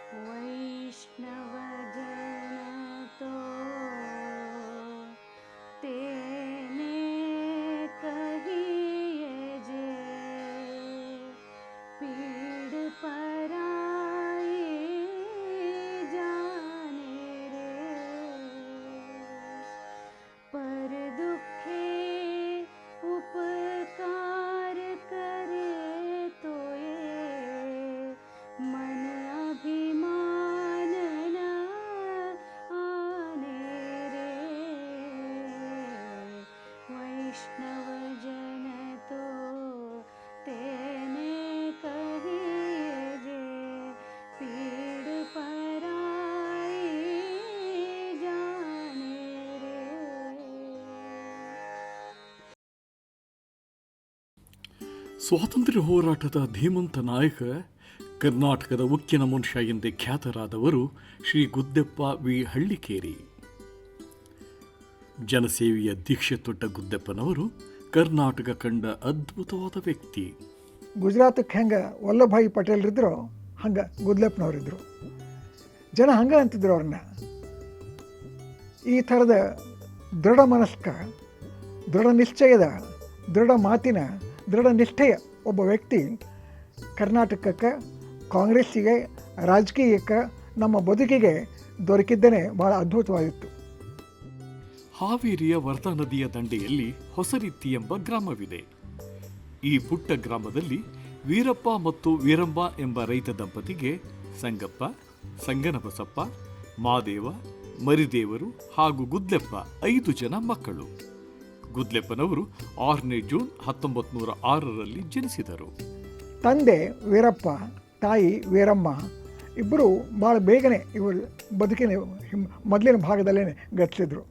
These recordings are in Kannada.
वैष्णवजन तो तेने कहिए जे पीड़ पराई जाने रे पर दुखे उपकार करे तो ये मन अभिमान न आने रे वैष्णव जन तो तेने कहिए जे पीड़ पराई जाने रे. ಸ್ವಾತಂತ್ರ್ಯ ಹೋರಾಟದ ಧೀಮಂತ ನಾಯಕ, ಕರ್ನಾಟಕದ ಉಕ್ಕಿನ ಮನುಷ್ಯ ಎಂದೇ ಖ್ಯಾತರಾದವರು ಶ್ರೀ ಗುದ್ದೆಪ್ಪ ವಿ ಹಳ್ಳಿಕೇರಿ. ಜನಸೇವೆಯ ದೀಕ್ಷೆ ತೊಟ್ಟ ಗುದ್ದೆಪ್ಪನವರು ಕರ್ನಾಟಕ ಕಂಡ ಅದ್ಭುತವಾದ ವ್ಯಕ್ತಿ. ಗುಜರಾತಕ್ಕೆ ಹೆಂಗೆ ವಲ್ಲಭಾಯಿ ಪಟೇಲ್ ಇದ್ರು ಹಂಗೆ ಗುದ್ದೆಪ್ಪನವರಿದ್ದರು. ಜನ ಹಂಗೆ ಅಂತಿದ್ರು ಅವ್ರನ್ನ. ಈ ಥರದ ದೃಢ ಮನಸ್ಕ, ದೃಢ ನಿಶ್ಚಯದ, ದೃಢ ಮಾತಿನ, ದೃಢ ನಿಷ್ಠೆಯ ಒಬ್ಬ ವ್ಯಕ್ತಿ ಕರ್ನಾಟಕಕ್ಕೆ, ಕಾಂಗ್ರೆಸ್ಸಿಗೆ, ರಾಜಕೀಯಕ್ಕೆ, ನಮ್ಮ ಬದುಕಿಗೆ ದೊರಕಿದ್ದೇನೆ ಭಾಳ ಅದ್ಭುತವಾಗಿತ್ತು. ಹಾವೇರಿಯ ವರ್ಧಾ ನದಿಯ ದಂಡೆಯಲ್ಲಿ ಹೊಸರಿತ್ತಿ ಎಂಬ ಗ್ರಾಮವಿದೆ. ಈ ಪುಟ್ಟ ಗ್ರಾಮದಲ್ಲಿ ವೀರಪ್ಪ ಮತ್ತು ವೀರಂಬ ಎಂಬ ರೈತ ದಂಪತಿಗೆ ಸಂಗಪ್ಪ, ಸಂಗನಬಸಪ್ಪ, ಮಾದೇವ, ಮರಿದೇವರು ಹಾಗೂ ಗುದ್ಲೆಪ್ಪ 5 ಜನ ಮಕ್ಕಳು. ಗುದ್ಲೆಪ್ಪನವರು 6ನೇ ಜೂನ್ 1906ರಲ್ಲಿ ಜನಿಸಿದರು. ತಂದೆ ವೀರಪ್ಪ, ತಾಯಿ ವೀರಮ್ಮ ಇಬ್ಬರು ಭಾಳ ಬೇಗನೆ ಇವರು ಬದುಕಿನ ಮೊದಲಿನ ಭಾಗದಲ್ಲೇ ಗತಿಸಿದ್ರು.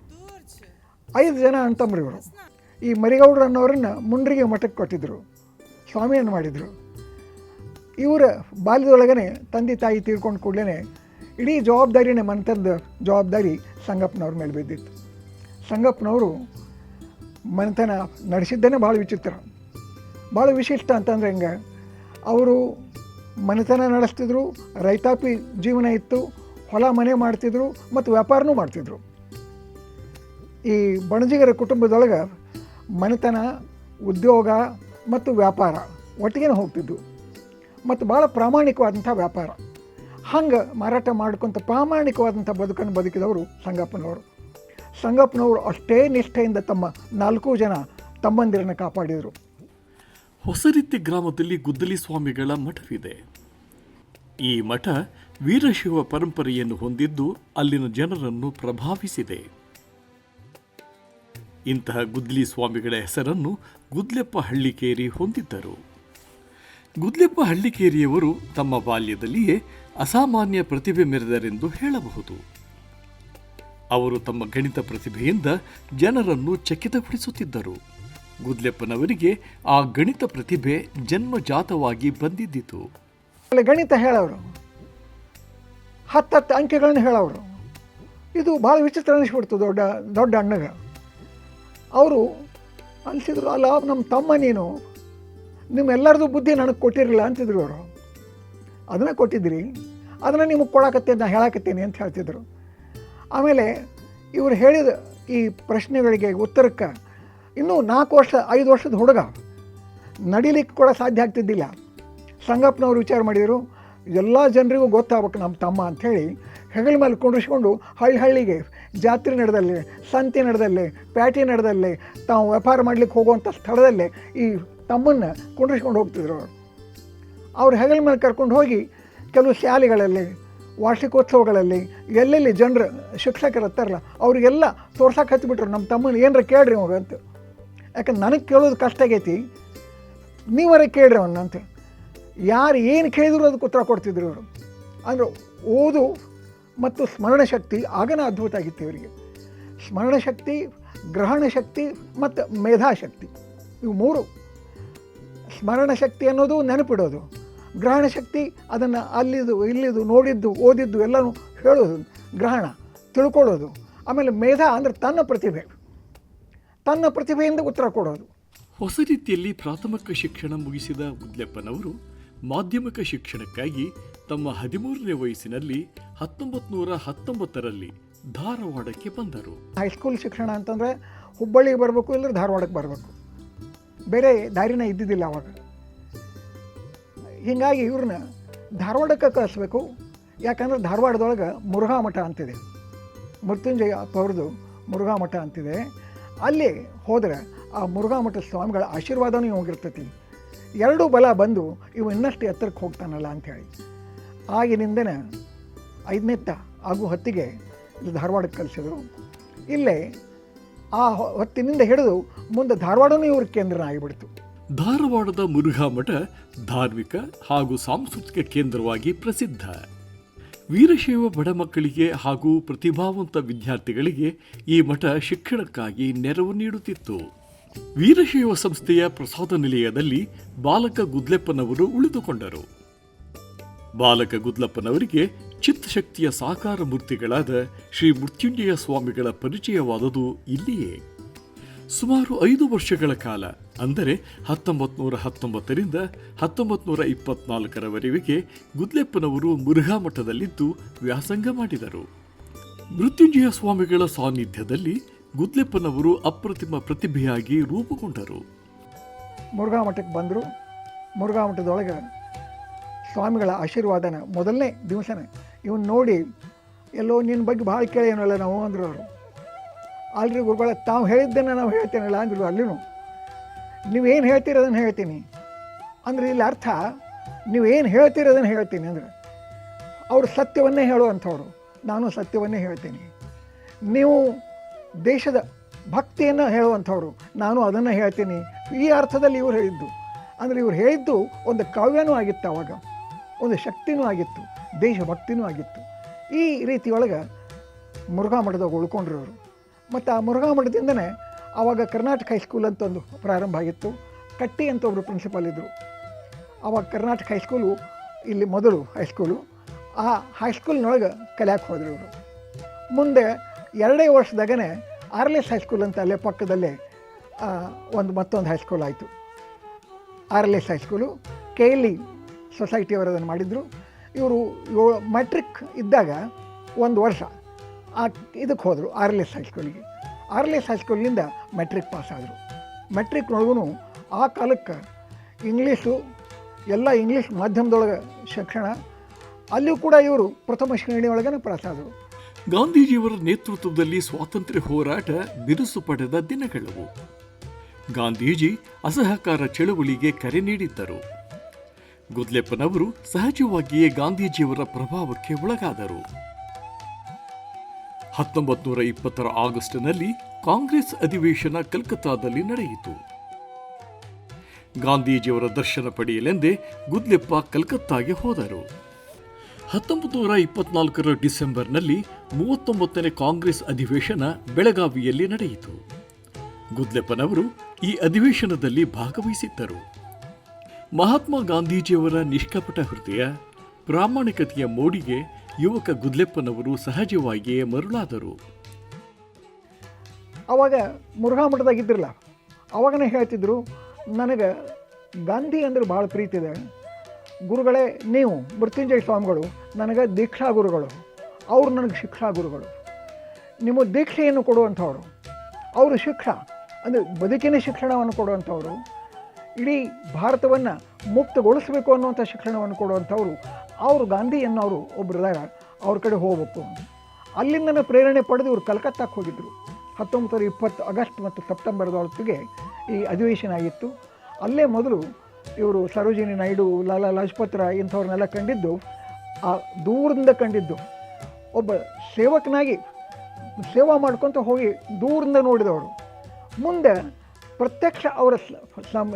5 ಜನ ಅಣ್ತಂಬ್ರು ಇವರು. ಈ ಮರಿಗೌಡ್ರು ಅನ್ನೋರನ್ನು ಮುಂಡ್ರಿಗೆ ಮಠಕ್ಕೆ ಕೊಟ್ಟಿದ್ದರು, ಸ್ವಾಮಿಯನ್ನು ಮಾಡಿದರು. ಇವರ ಬಾಲ್ಯದೊಳಗನೆ ತಂದೆ ತಾಯಿ ತೀರ್ಕೊಂಡು ಕೂಡಲೇ ಇಡೀ ಜವಾಬ್ದಾರಿನೇ ಮನೆತನದ ಜವಾಬ್ದಾರಿ ಸಂಗಪ್ಪನವ್ರ ಮೇಲೆ ಬಿದ್ದಿತ್ತು. ಸಂಗಪ್ಪನವರು ಮನೆತನ ನಡೆಸಿದ್ದೇನೆ ಭಾಳ ವಿಚಿತ್ರ, ಭಾಳ ವಿಶಿಷ್ಟ ಅಂತಂದ್ರೆ ಹೆಂಗೆ, ಅವರು ಮನೆತನ ನಡೆಸ್ತಿದ್ರು, ರೈತಾಪಿ ಜೀವನ ಇತ್ತು, ಹೊಲ ಮನೆ ಮಾಡ್ತಿದ್ರು ಮತ್ತು ವ್ಯಾಪಾರನೂ ಮಾಡ್ತಿದ್ರು. ಈ ಬಣಜಿಗರ ಕುಟುಂಬದೊಳಗೆ ಮನೆತನ, ಉದ್ಯೋಗ ಮತ್ತು ವ್ಯಾಪಾರ ಒಟ್ಟಿಗೆ ಹೋಗ್ತಿದ್ದು ಮತ್ತು ಭಾಳ ಪ್ರಾಮಾಣಿಕವಾದಂಥ ವ್ಯಾಪಾರ. ಹಂಗೆ ಮಾರಾಟ ಮಾಡ್ಕೊತ ಪ್ರಾಮಾಣಿಕವಾದಂಥ ಬದುಕನ್ನು ಬದುಕಿದವರು ಸಂಗಪ್ಪನವರು. ಸಂಗಪ್ಪನವರು ಅಷ್ಟೇ ನಿಷ್ಠೆಯಿಂದ ತಮ್ಮ 4 ಜನ ತಮ್ಮಂದಿರನ್ನು ಕಾಪಾಡಿದರು. ಹೊಸರಿತ್ತಿ ಗ್ರಾಮದಲ್ಲಿ ಗುದ್ದಲಿ ಸ್ವಾಮಿಗಳ ಮಠವಿದೆ. ಈ ಮಠ ವೀರಶೈವ ಪರಂಪರೆಯನ್ನು ಹೊಂದಿದ್ದು ಅಲ್ಲಿನ ಜನರನ್ನು ಪ್ರಭಾವಿಸಿದೆ. ಇಂತಹ ಗುದ್ದಲಿ ಸ್ವಾಮಿಗಳ ಹೆಸರನ್ನು ಗುದ್ಲೆಪ್ಪ ಹಳ್ಳಿಕೇರಿ ಹೊಂದಿದ್ದರು. ಗುದ್ಲೆಪ್ಪ ಹಳ್ಳಿಕೇರಿಯವರು ತಮ್ಮ ಬಾಲ್ಯದಲ್ಲಿಯೇ ಅಸಾಮಾನ್ಯ ಪ್ರತಿಭೆ ಮೆರೆದರೆಂದು ಹೇಳಬಹುದು. ಅವರು ತಮ್ಮ ಗಣಿತ ಪ್ರತಿಭೆಯಿಂದ ಜನರನ್ನು ಚಕಿತಗೊಳಿಸುತ್ತಿದ್ದರು. ಗುದ್ಲೆಪ್ಪನವರಿಗೆ ಆ ಗಣಿತ ಪ್ರತಿಭೆ ಜನ್ಮಜಾತವಾಗಿ ಬಂದಿದ್ದಿತು. ಗಣಿತ ಹೇಳೋರು, 10 ಅಂಕೆಗಳನ್ನು ಹೇಳೋರು. ಇದು ಭಾಳ ವಿಚಿತ್ರ ಅನಿಸ್ಬಿಡ್ತು ದೊಡ್ಡ ಅಣ್ಣಗೆ. ಅವರು ಅನಿಸಿದ್ರು, ಅಲ್ಲ ನಮ್ಮ ತಮ್ಮ ನೀನು, ನಿಮ್ಮೆಲ್ಲರದು ಬುದ್ಧಿ ನನಗೆ ಕೊಟ್ಟಿರಲಿಲ್ಲ ಅಂತಿದ್ರು ಅವರು. ಅದನ್ನು ಕೊಟ್ಟಿದ್ರಿ, ಅದನ್ನು ನಿಮಗೆ ಕೊಡಾಕತ್ತೇನೆ, ನಾನು ಹೇಳಾಕತ್ತೇನೆ ಅಂತ ಹೇಳ್ತಿದ್ರು. ಆಮೇಲೆ ಇವರು ಹೇಳಿದ ಈ ಪ್ರಶ್ನೆಗಳಿಗೆ ಉತ್ತರಕ್ಕೆ ಇನ್ನೂ 4 ವರ್ಷ 5 ವರ್ಷದ ಹುಡುಗ ನಡಿಲಿಕ್ಕೆ ಕೂಡ ಸಾಧ್ಯ ಆಗ್ತಿದ್ದಿಲ್ಲ. ಸಂಗಪ್ಪನವ್ರು ವಿಚಾರ ಮಾಡಿದರು, ಎಲ್ಲ ಜನರಿಗೂ ಗೊತ್ತಾಗಬೇಕು ನಮ್ಮ ತಮ್ಮ ಅಂಥೇಳಿ ಹೆಗಲ ಮೇಲೆ ಕುಂಡ್ರಿಸ್ಕೊಂಡು ಹಳ್ಳಿಗೆ ಜಾತ್ರೆ ನಡೆದಲ್ಲೇ, ಸಂತೆ ನಡೆದಲ್ಲೇ, ಪ್ಯಾಟಿ ನಡೆದಲ್ಲೇ, ತಾವು ವ್ಯಾಪಾರ ಮಾಡಲಿಕ್ಕೆ ಹೋಗುವಂಥ ಸ್ಥಳದಲ್ಲೇ ಈ ತಮ್ಮನ್ನು ಕುಂಡ್ರಿಸ್ಕೊಂಡು ಹೋಗ್ತಿದ್ರು. ಅವ್ರು ಹೆಗಲ ಮೇಲೆ ಕರ್ಕೊಂಡು ಹೋಗಿ ಕೆಲವು ಶಾಲೆಗಳಲ್ಲಿ, ವಾರ್ಷಿಕೋತ್ಸವಗಳಲ್ಲಿ, ಎಲ್ಲೆಲ್ಲಿ ಜನರು ಶಿಕ್ಷಕರು ಇರ್ತಾರಲ್ಲ ಅವರಿಗೆಲ್ಲ ತೋರ್ಸಕ್ಕೆ ಹಚ್ಚಿಬಿಟ್ರು, ನಮ್ಮ ತಮ್ಮನ ಏನರ ಕೇಳ್ರಿ ಅವಾಗ ಅಂತ. ಯಾಕಂದ್ರೆ ನನಗೆ ಕೇಳೋದು ಕಷ್ಟ ಆಗೈತಿ, ನೀವರ ಕೇಳ್ರಿ ಅವನ್ನ ಅಂತ. ಯಾರು ಏನು ಕೇಳಿದ್ರು ಅದಕ್ಕೆ ಉತ್ತರ ಕೊಡ್ತಿದ್ರು ಅವರು. ಅಂದರೆ ಓದು ಮತ್ತು ಸ್ಮರಣ ಶಕ್ತಿ ಆಗನ ಅದ್ಭುತ ಆಗಿತ್ತು ಇವರಿಗೆ. ಸ್ಮರಣ ಶಕ್ತಿ, ಗ್ರಹಣ ಶಕ್ತಿ ಮತ್ತು ಮೇಧಾಶಕ್ತಿ, ಇವು 3. ಸ್ಮರಣ ಶಕ್ತಿ ಅನ್ನೋದು ನೆನಪಿಡೋದು, ಗ್ರಹಣ ಶಕ್ತಿ ಅದನ್ನು ಅಲ್ಲಿದ್ದು ಇಲ್ಲಿದ್ದು ನೋಡಿದ್ದು ಓದಿದ್ದು ಎಲ್ಲನೂ ಹೇಳೋದು, ಗ್ರಹಣ ತಿಳ್ಕೊಳ್ಳೋದು. ಆಮೇಲೆ ಮೇಧಾ ಅಂದರೆ ತನ್ನ ಪ್ರತಿಭೆಯಿಂದ ಉತ್ತರ ಕೊಡೋದು. ಹೊಸ ರೀತಿಯಲ್ಲಿ ಪ್ರಾಥಮಿಕ ಶಿಕ್ಷಣ ಮುಗಿಸಿದ ಗುದ್ಲೆಪ್ಪನವರು ಮಾಧ್ಯಮಿಕ ಶಿಕ್ಷಣಕ್ಕಾಗಿ ತಮ್ಮ 13ನೇ ವಯಸ್ಸಿನಲ್ಲಿ 1919ರಲ್ಲಿ ಧಾರವಾಡಕ್ಕೆ ಬಂದರು. ಹೈಸ್ಕೂಲ್ ಶಿಕ್ಷಣ ಅಂತಂದರೆ ಹುಬ್ಬಳ್ಳಿಗೆ ಬರಬೇಕು, ಇಲ್ಲದ್ರೆ ಧಾರವಾಡಕ್ಕೆ ಬರಬೇಕು, ಬೇರೆ ದಾರಿನ ಇದ್ದಿದ್ದಿಲ್ಲ ಅವಾಗ. ಹೀಗಾಗಿ ಇವ್ರನ್ನ ಧಾರವಾಡಕ್ಕೆ ಕಳಿಸ್ಬೇಕು. ಯಾಕಂದ್ರೆ ಧಾರವಾಡದೊಳಗೆ ಮುರುಘಾ ಮಠ ಅಂತಿದೆ, ಮೃತ್ಯುಂಜಯ ಅವ್ರದ್ದು ಮುರುಘಾ ಮಠ ಅಂತಿದೆ. ಅಲ್ಲಿ ಹೋದರೆ ಆ ಮುರುಘಾ ಮಠದ ಸ್ವಾಮಿಗಳ ಆಶೀರ್ವಾದನೂ ಹೋಗಿರ್ತೈತಿ. ಎರಡೂ ಬಲ ಬಂದು ಇವು ಇನ್ನಷ್ಟು ಎತ್ತರಕ್ಕೆ ಹೋಗ್ತಾನಲ್ಲ ಅಂಥೇಳಿ ಆಗಿನಿಂದನೇ 5ನೇತ್ತ ಆಗು ಹೊತ್ತಿಗೆ ಧಾರವಾಡಕ್ಕೆ ಕಲಿಸಿದ್ರು. ಇಲ್ಲೇ ಆ ಹೊತ್ತಿನಿಂದ ಹಿಡಿದು ಮುಂದೆ ಧಾರವಾಡನೂ ಇವ್ರ ಕೇಂದ್ರ ಆಗಿಬಿಡ್ತು. ಧಾರವಾಡದ ಮುರುಘಾ ಮಠ ಧಾರ್ಮಿಕ ಹಾಗೂ ಸಾಂಸ್ಕೃತಿಕ ಕೇಂದ್ರವಾಗಿ ಪ್ರಸಿದ್ಧ. ವೀರಶೈವ ಬಡ ಮಕ್ಕಳಿಗೆ ಹಾಗೂ ಪ್ರತಿಭಾವಂತ ವಿದ್ಯಾರ್ಥಿಗಳಿಗೆ ಈ ಮಠ ಶಿಕ್ಷಣಕ್ಕಾಗಿ ನೆರವು ನೀಡುತ್ತಿತ್ತು. ವೀರಶೈವ ಸಂಸ್ಥೆಯ ಪ್ರಸಾದ ನಿಲಯದಲ್ಲಿ ಬಾಲಕ ಗುದ್ಲೆಪ್ಪನವರು ಉಳಿದುಕೊಂಡರು. ಬಾಲಕ ಗುದ್ಲಪ್ಪನವರಿಗೆ ಚಿತ್ತಶಕ್ತಿಯ ಸಾಕಾರ ಮೂರ್ತಿಗಳಾದ ಶ್ರೀ ಮೃತ್ಯುಂಜಯ ಸ್ವಾಮಿಗಳ ಪರಿಚಯವಾದುದು ಇಲ್ಲಿಯೇ. ಸುಮಾರು 5 ವರ್ಷಗಳ ಕಾಲ, ಅಂದರೆ 1919ರಿಂದ 1924ರವರೆಗೆ ಗುದ್ಲೆಪ್ಪನವರು ಮುರುಘಾ ಮಠದಲ್ಲಿದ್ದು ವ್ಯಾಸಂಗ ಮಾಡಿದರು. ಮೃತ್ಯುಂಜಯ ಸ್ವಾಮಿಗಳ ಸಾನ್ನಿಧ್ಯದಲ್ಲಿ ಗುದ್ಲೆಪ್ಪನವರು ಅಪ್ರತಿಮ ಪ್ರತಿಭೆಯಾಗಿ ರೂಪುಗೊಂಡರು. ಮುರುಘಾ ಮಠಕ್ಕೆ ಬಂದರು. ಮುರುಘಾ ಮಠದೊಳಗೆ ಸ್ವಾಮಿಗಳ ಆಶೀರ್ವಾದನ ಮೊದಲನೇ ದಿವಸನೇ ಇವನು ನೋಡಿ, ಎಲ್ಲೋ ನಿನ್ನ ಬಗ್ಗೆ ಭಾಳ ಕೇಳೇನಲ್ಲ ನಾವು ಅಂದರು ಅವರು. ಅಲ್ರಿ ಗುರುಗಳ, ತಾವು ಹೇಳಿದ್ದನ್ನು ನಾವು ಹೇಳ್ತೇನಲ್ಲ ಅಂದರು. ಅಲ್ಲಿನೂ ನೀವೇನು ಹೇಳ್ತೀರ ಅದನ್ನು ಹೇಳ್ತೀನಿ ಅಂದರೆ ಇಲ್ಲಿ ಅರ್ಥ ನೀವೇನು ಹೇಳ್ತೀರ ಅದನ್ನು ಹೇಳ್ತೀನಿ ಅಂದರೆ ಅವರು ಸತ್ಯವನ್ನೇ ಹೇಳುವಂಥವ್ರು, ನಾನು ಸತ್ಯವನ್ನೇ ಹೇಳ್ತೀನಿ. ನೀವು ದೇಶದ ಭಕ್ತಿಯನ್ನು ಹೇಳುವಂಥವ್ರು, ನಾನು ಅದನ್ನು ಹೇಳ್ತೀನಿ. ಈ ಅರ್ಥದಲ್ಲಿ ಇವ್ರು ಹೇಳಿದ್ದು ಅಂದರೆ ಇವ್ರು ಹೇಳಿದ್ದು ಒಂದು ಕಾವ್ಯನೂ ಆಗಿತ್ತು, ಆವಾಗ ಒಂದು ಶಕ್ತಿನೂ ಆಗಿತ್ತು, ದೇಶಭಕ್ತಿನೂ ಆಗಿತ್ತು. ಈ ರೀತಿಯೊಳಗೆ ಮುರುಘಾ ಮಠದಾಗ ಉಳ್ಕೊಂಡ್ರು ಅವರು. ಮತ್ತು ಆ ಮುರುಘಾ ಮಠದಿಂದನೇ ಆವಾಗ ಕರ್ನಾಟಕ ಹೈಸ್ಕೂಲ್ ಅಂತ ಒಂದು ಪ್ರಾರಂಭ ಆಗಿತ್ತು. ಕಟ್ಟಿ ಅಂತ ಒಬ್ಬರು ಪ್ರಿನ್ಸಿಪಾಲ್ ಇದ್ದರು. ಆವಾಗ ಕರ್ನಾಟಕ ಹೈಸ್ಕೂಲು ಇಲ್ಲಿ ಮೊದಲು ಹೈಸ್ಕೂಲು. ಆ ಹೈಸ್ಕೂಲ್ನೊಳಗೆ ಕಲಿಯಕ್ಕೆ ಹೋದರು ಇವರು. ಮುಂದೆ 2 ವರ್ಷದಾಗೇ ಆರ್ಲೆಸ್ ಹೈಸ್ಕೂಲ್ ಅಂತ ಅಲ್ಲೇ ಪಕ್ಕದಲ್ಲೇ ಮತ್ತೊಂದು ಹೈಸ್ಕೂಲ್ ಆಯಿತು. ಆರ್ಲೆಸ್ ಹೈಸ್ಕೂಲು KLE ಸೊಸೈಟಿಯವರು ಅದನ್ನು ಮಾಡಿದರು. ಇವರು ಮ್ಯಾಟ್ರಿಕ್ ಇದ್ದಾಗ 1 ವರ್ಷ ಇದಕ್ಕೆ ಹೋದರು ಆರ್ಲೆಸ್ ಹೈಸ್ಕೂಲಿಗೆ. ಆರ್ಲೆಸ್ ಹೈಸ್ಕೂಲಿನಿಂದ ಮೆಟ್ರಿಕ್ ಪಾಸ್ ಆದರು. ಮೆಟ್ರಿಕ್ನೊಳಗೂ ಆ ಕಾಲಕ್ಕೆ ಇಂಗ್ಲೀಷು ಎಲ್ಲ ಇಂಗ್ಲೀಷ್ ಮಾಧ್ಯಮದೊಳಗೆ ಶಿಕ್ಷಣ, ಅಲ್ಲಿಯೂ ಕೂಡ ಇವರು ಪ್ರಥಮ ಶ್ರೇಣಿಯೊಳಗೇ ಪಾಸ್ ಆದರು. ಗಾಂಧೀಜಿಯವರ ನೇತೃತ್ವದಲ್ಲಿ ಸ್ವಾತಂತ್ರ್ಯ ಹೋರಾಟ ಬಿರುಸು ಪಡೆದ ದಿನಗಳವು. ಗಾಂಧೀಜಿ ಅಸಹಕಾರ ಚಳವಳಿಗೆ ಕರೆ ನೀಡಿದ್ದರು. ಗುದ್ಲೆಪ್ಪನವರು ಸಹಜವಾಗಿಯೇ ಗಾಂಧೀಜಿಯವರ ಪ್ರಭಾವಕ್ಕೆ ಒಳಗಾದರು. 1920 ಆಗಸ್ಟ್ನಲ್ಲಿ ಕಾಂಗ್ರೆಸ್ ಅಧಿವೇಶನ ಕಲ್ಕತ್ತಾದಲ್ಲಿ ನಡೆಯಿತು. ಗಾಂಧೀಜಿಯವರ ದರ್ಶನ ಪಡೆಯಲೆಂದೇ ಗುದ್ಲೆಪ್ಪ ಕಲ್ಕತ್ತಾಗೆ ಹೋದರು. 1924 ಡಿಸೆಂಬರ್ನಲ್ಲಿ 39ನೇ ಕಾಂಗ್ರೆಸ್ ಅಧಿವೇಶನ ಬೆಳಗಾವಿಯಲ್ಲಿ ನಡೆಯಿತು. ಗುದ್ಲೆಪ್ಪನವರು ಈ ಅಧಿವೇಶನದಲ್ಲಿ ಭಾಗವಹಿಸಿದ್ದರು. ಮಹಾತ್ಮ ಗಾಂಧೀಜಿಯವರ ನಿಷ್ಕಪಟ ಹೃದಯ, ಪ್ರಾಮಾಣಿಕತೆಯ ಮೋಡಿಗೆ ಯುವಕ ಗುದ್ಲೆಪ್ಪನವರು ಸಹಜವಾಗಿಯೇ ಮರುಳಾದರು. ಆವಾಗ ಮುರುಘಾ ಮಠದಾಗಿದ್ದಿರಲ್ಲ, ಅವಾಗನೇ ಹೇಳ್ತಿದ್ರು, ನನಗೆ ಗಾಂಧಿ ಅಂದ್ರೆ ಭಾಳ ಪ್ರೀತಿ ಇದೆ. ಗುರುಗಳೇ, ನೀವು ಮೃತ್ಯುಂಜಯ ಸ್ವಾಮಿಗಳು ನನಗೆ ದೀಕ್ಷಾ ಗುರುಗಳು, ಅವರು ನನಗೆ ಶಿಕ್ಷಾ ಗುರುಗಳು. ನಿಮ್ಮ ದೀಕ್ಷೆಯನ್ನು ಕೊಡುವಂಥವ್ರು, ಅವರು ಶಿಕ್ಷಾ ಅಂದರೆ ಬದುಕಿನ ಶಿಕ್ಷಣವನ್ನು ಕೊಡುವಂಥವ್ರು, ಇಡೀ ಭಾರತವನ್ನು ಮುಕ್ತಗೊಳಿಸಬೇಕು ಅನ್ನುವಂಥ ಶಿಕ್ಷಣವನ್ನು ಕೊಡುವಂಥವ್ರು. ಅವರು ಗಾಂಧಿ ಅನ್ನೋರು ಒಬ್ಬರಿದಾಗ ಅವ್ರ ಕಡೆ ಹೋಗ್ಬೇಕು. ಅಲ್ಲಿಂದನೇ ಪ್ರೇರಣೆ ಪಡೆದು ಇವರು ಕಲ್ಕತ್ತಾಕ್ಕೆ ಹೋಗಿದ್ದರು. 1920 ಆಗಸ್ಟ್ ಮತ್ತು ಸೆಪ್ಟೆಂಬರ್ದೊಳಗೆ ಈ ಅಧಿವೇಶನ ಆಗಿತ್ತು. ಅಲ್ಲೇ ಮೊದಲು ಇವರು ಸರೋಜಿನಿ ನಾಯ್ಡು, ಲಾಲಾ ಲಜಪತ್ ರಾಯ್ ಇಂಥವ್ರನ್ನೆಲ್ಲ ಕಂಡಿದ್ದು, ಆ ದೂರದಿಂದ ಕಂಡಿದ್ದು. ಒಬ್ಬ ಸೇವಕನಾಗಿ ಸೇವಾ ಮಾಡ್ಕೊತ ಹೋಗಿ ದೂರದಿಂದ ನೋಡಿದವರು. ಮುಂದೆ ಪ್ರತ್ಯಕ್ಷ ಅವರ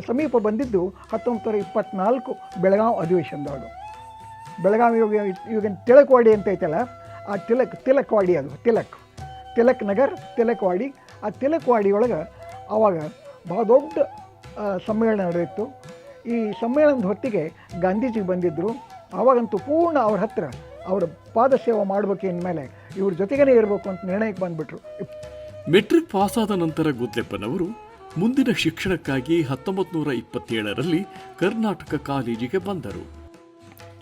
ಸಮೀಪ ಬಂದಿದ್ದು 1924 ಬೆಳಗಾವಿ ಅಧಿವೇಶನದೊಳಗೆ. ಬೆಳಗಾವಿ ಇವಾಗ ತಿಲಕ್ವಾಡಿ ಅಂತ ಐತಲ್ಲ, ಆ ತಿಲಕ್ವಾಡಿ, ಅದು ತಿಲಕ್ ನಗರ್, ತಿಲಕ್ವಾಡಿ. ಆ ತಿಲಕ್ವಾಡಿಯೊಳಗೆ ಆವಾಗ ಭಾಳ ದೊಡ್ಡ ಸಮ್ಮೇಳನ ನಡೆಯಿತು. ಈ ಸಮ್ಮೇಳನದ ಹೊತ್ತಿಗೆ ಗಾಂಧೀಜಿ ಬಂದಿದ್ದರು. ಆವಾಗಂತೂ ಪೂರ್ಣ ಅವ್ರ ಹತ್ರ ಅವರ ಪಾದ ಸೇವೆ ಮಾಡಬೇಕಿನ ಮೇಲೆ ಇವ್ರ ಜೊತೆಗೇ ಇರಬೇಕು ಅಂತ ನಿರ್ಣಯಕ್ಕೆ ಬಂದುಬಿಟ್ರು. ಮೆಟ್ರಿಕ್ ಪಾಸಾದ ನಂತರ ಗುದ್ಲೆಪ್ಪನವರು ಮುಂದಿನ ಶಿಕ್ಷಣಕ್ಕಾಗಿ 1927ರಲ್ಲಿ ಕರ್ನಾಟಕ ಕಾಲೇಜಿಗೆ ಬಂದರು.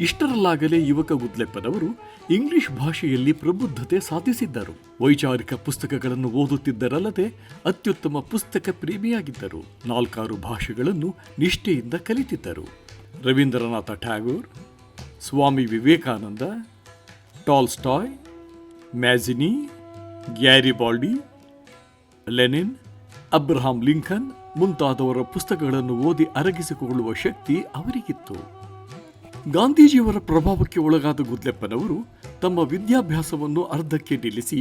ಇಷ್ಟರಲ್ಲಾಗಲೇ ಯುವಕ ಗುದ್ಲೆಪ್ಪನವರು ಇಂಗ್ಲಿಷ್ ಭಾಷೆಯಲ್ಲಿ ಪ್ರಬುದ್ಧತೆ ಸಾಧಿಸಿದ್ದರು. ವೈಚಾರಿಕ ಪುಸ್ತಕಗಳನ್ನು ಓದುತ್ತಿದ್ದರಲ್ಲದೆ ಅತ್ಯುತ್ತಮ ಪುಸ್ತಕ ಪ್ರೇಮಿಯಾಗಿದ್ದರು. 4 ಭಾಷೆಗಳನ್ನು ನಿಷ್ಠೆಯಿಂದ ಕಲಿತಿದ್ದರು. Rabindranath Tagore, Swami Vivekananda, Tolstoy, Mazzini, Garibaldi, Lenin, Abraham Lincoln ಮುಂತಾದವರ ಪುಸ್ತಕಗಳನ್ನು ಓದಿ ಅರಗಿಸಿಕೊಳ್ಳುವ ಶಕ್ತಿ ಅವರಿಗಿತ್ತು. ಗಾಂಧೀಜಿಯವರ ಪ್ರಭಾವಕ್ಕೆ ಒಳಗಾದ ಗುದ್ಲೆಪ್ಪನವರು ತಮ್ಮ ವಿದ್ಯಾಭ್ಯಾಸವನ್ನು ಅರ್ಧಕ್ಕೆ ನಿಲ್ಲಿಸಿ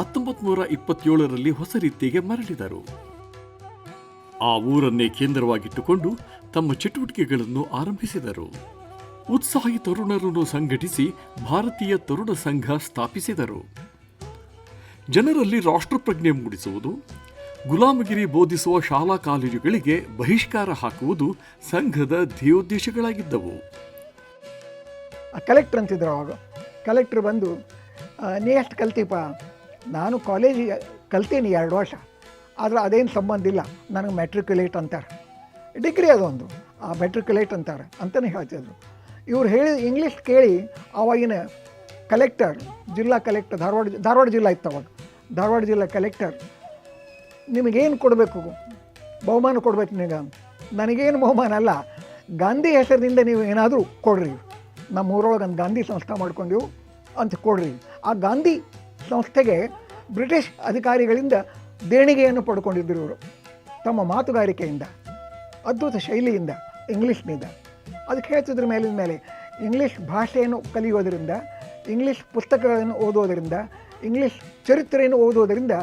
1927ರಲ್ಲಿ ಹೊಸ ರೀತಿಗೆ ಮರಳಿದರು. ಆ ಊರನ್ನೇ ಕೇಂದ್ರವಾಗಿಟ್ಟುಕೊಂಡು ತಮ್ಮ ಚಟುವಟಿಕೆಗಳನ್ನು ಆರಂಭಿಸಿದರು. ಉತ್ಸಾಹಿ ತರುಣರನ್ನು ಸಂಘಟಿಸಿ ಭಾರತೀಯ ತರುಣ ಸಂಘ ಸ್ಥಾಪಿಸಿದರು. ಜನರಲ್ಲಿ ರಾಷ್ಟ್ರಪ್ರಜ್ಞೆ ಮೂಡಿಸುವುದು, ಗುಲಾಮಗಿರಿ ಬೋಧಿಸುವ ಶಾಲಾ ಕಾಲೇಜುಗಳಿಗೆ ಬಹಿಷ್ಕಾರ ಹಾಕುವುದು ಸಂಘದ ಧ್ಯೇಯೋದ್ದೇಶಗಳಾಗಿದ್ದವು. ಕಲೆಕ್ಟ್ರ್ ಅಂತಿದ್ರು ಅವಾಗ. ಕಲೆಕ್ಟ್ರ್ ಬಂದು, ನೀ ಎಷ್ಟು ಕಲ್ತೀಪ? ನಾನು ಕಾಲೇಜಿಗೆ ಕಲ್ತೀನಿ 2 ವರ್ಷ, ಆದರೆ ಅದೇನು ಸಂಬಂಧ ಇಲ್ಲ, ನನಗೆ ಮೆಟ್ರಿಕ್ಯುಲೇಟ್ ಅಂತಾರೆ. ಡಿಗ್ರಿ ಅದೊಂದು, ಆ ಮೆಟ್ರಿಕ್ಯುಲೇಟ್ ಅಂತಾರೆ ಅಂತಲೇ ಹೇಳ್ತಿದ್ರು. ಇವ್ರು ಹೇಳಿದ ಇಂಗ್ಲೀಷ್ ಕೇಳಿ ಆವಾಗಿನ ಕಲೆಕ್ಟರ್, ಜಿಲ್ಲಾ ಕಲೆಕ್ಟರ್, ಧಾರವಾಡ ಜಿಲ್ಲಾ ಇತ್ತು ಅವಾಗ, ಧಾರವಾಡ ಜಿಲ್ಲಾ ಕಲೆಕ್ಟರ್, ನಿಮಗೇನು ಕೊಡಬೇಕು, ಬಹುಮಾನ ಕೊಡಬೇಕು ನಿಮಗೆ? ನನಗೇನು ಬಹುಮಾನ ಅಲ್ಲ, ಗಾಂಧಿ ಹೆಸರಿನಿಂದ ನೀವು ಏನಾದರೂ ಕೊಡ್ರಿ, ನಮ್ಮ ಊರೊಳಗೆ ಒಂದು ಗಾಂಧಿ ಸಂಸ್ಥೆ ಮಾಡ್ಕೊಂಡೆವು ಅಂತ ಕೊಡ್ರಿ. ಆ ಗಾಂಧಿ ಸಂಸ್ಥೆಗೆ ಬ್ರಿಟಿಷ್ ಅಧಿಕಾರಿಗಳಿಂದ ದೇಣಿಗೆಯನ್ನು ಪಡ್ಕೊಂಡಿದ್ದರು ಇವರು, ತಮ್ಮ ಮಾತುಗಾರಿಕೆಯಿಂದ, ಅದ್ಭುತ ಶೈಲಿಯಿಂದ, ಇಂಗ್ಲೀಷ್ನಿಂದ. ಅದಕ್ಕೆ ಹೇಳ್ತಿದ್ರ ಮೇಲಿನ ಮೇಲೆ ಇಂಗ್ಲೀಷ್ ಭಾಷೆಯನ್ನು ಕಲಿಯೋದರಿಂದ, ಇಂಗ್ಲೀಷ್ ಪುಸ್ತಕಗಳನ್ನು ಓದೋದರಿಂದ, ಇಂಗ್ಲೀಷ್ ಚರಿತ್ರೆಯನ್ನು ಓದೋದರಿಂದ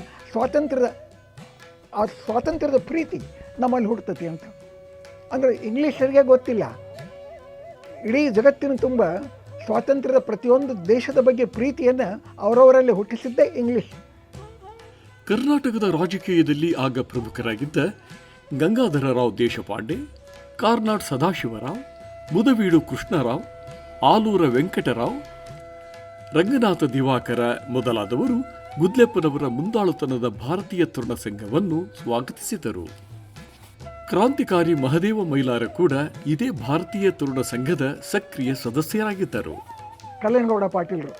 ಸ್ವಾತಂತ್ರ್ಯದ ಪ್ರೀತಿ ನಮ್ಮಲ್ಲಿ ಹುಡ್ತತಿ ಅಂತ. ಅಂದರೆ ಇಂಗ್ಲೀಷರಿಗೆ ಗೊತ್ತಿಲ್ಲ, ಇಡೀ ಜಗತ್ತಿನ ತುಂಬ ಸ್ವಾತಂತ್ರ್ಯದ ಪ್ರತಿಯೊಂದು ದೇಶದ ಬಗ್ಗೆ ಪ್ರೀತಿಯನ್ನು ಅವರವರಲ್ಲಿ ಹುಟ್ಟಿಸಿದ್ದೇ ಇಂಗ್ಲೀಷ್. ಕರ್ನಾಟಕದ ರಾಜಕೀಯದಲ್ಲಿ ಆಗ ಪ್ರಮುಖರಾಗಿದ್ದ ಗಂಗಾಧರರಾವ್ ದೇಶಪಾಂಡೆ, ಕಾರ್ನಾಡ್ ಸದಾಶಿವರಾವ್, ಮುದವೀಡು ಕೃಷ್ಣರಾವ್, ಆಲೂರ ವೆಂಕಟರಾವ್, ರಂಗನಾಥ ದಿವಾಕರ ಮೊದಲಾದವರು ಗುದ್ಲೆಪ್ಪನವರ ಮುಂದಾಳುತನದ ಭಾರತೀಯ ತರುಣ ಸಂಘವನ್ನು ಸ್ವಾಗತಿಸಿದರು. ಕ್ರಾಂತಿಕಾರಿ ಮಹದೇವ ಮೈಲಾರ ಕೂಡ ಇದೇ ಭಾರತೀಯ ತರುಣ ಸಂಘದ ಸಕ್ರಿಯ ಸದಸ್ಯರಾಗಿದ್ದರು. ಕಲ್ಲನಗೌಡ ಪಾಟೀಲರು,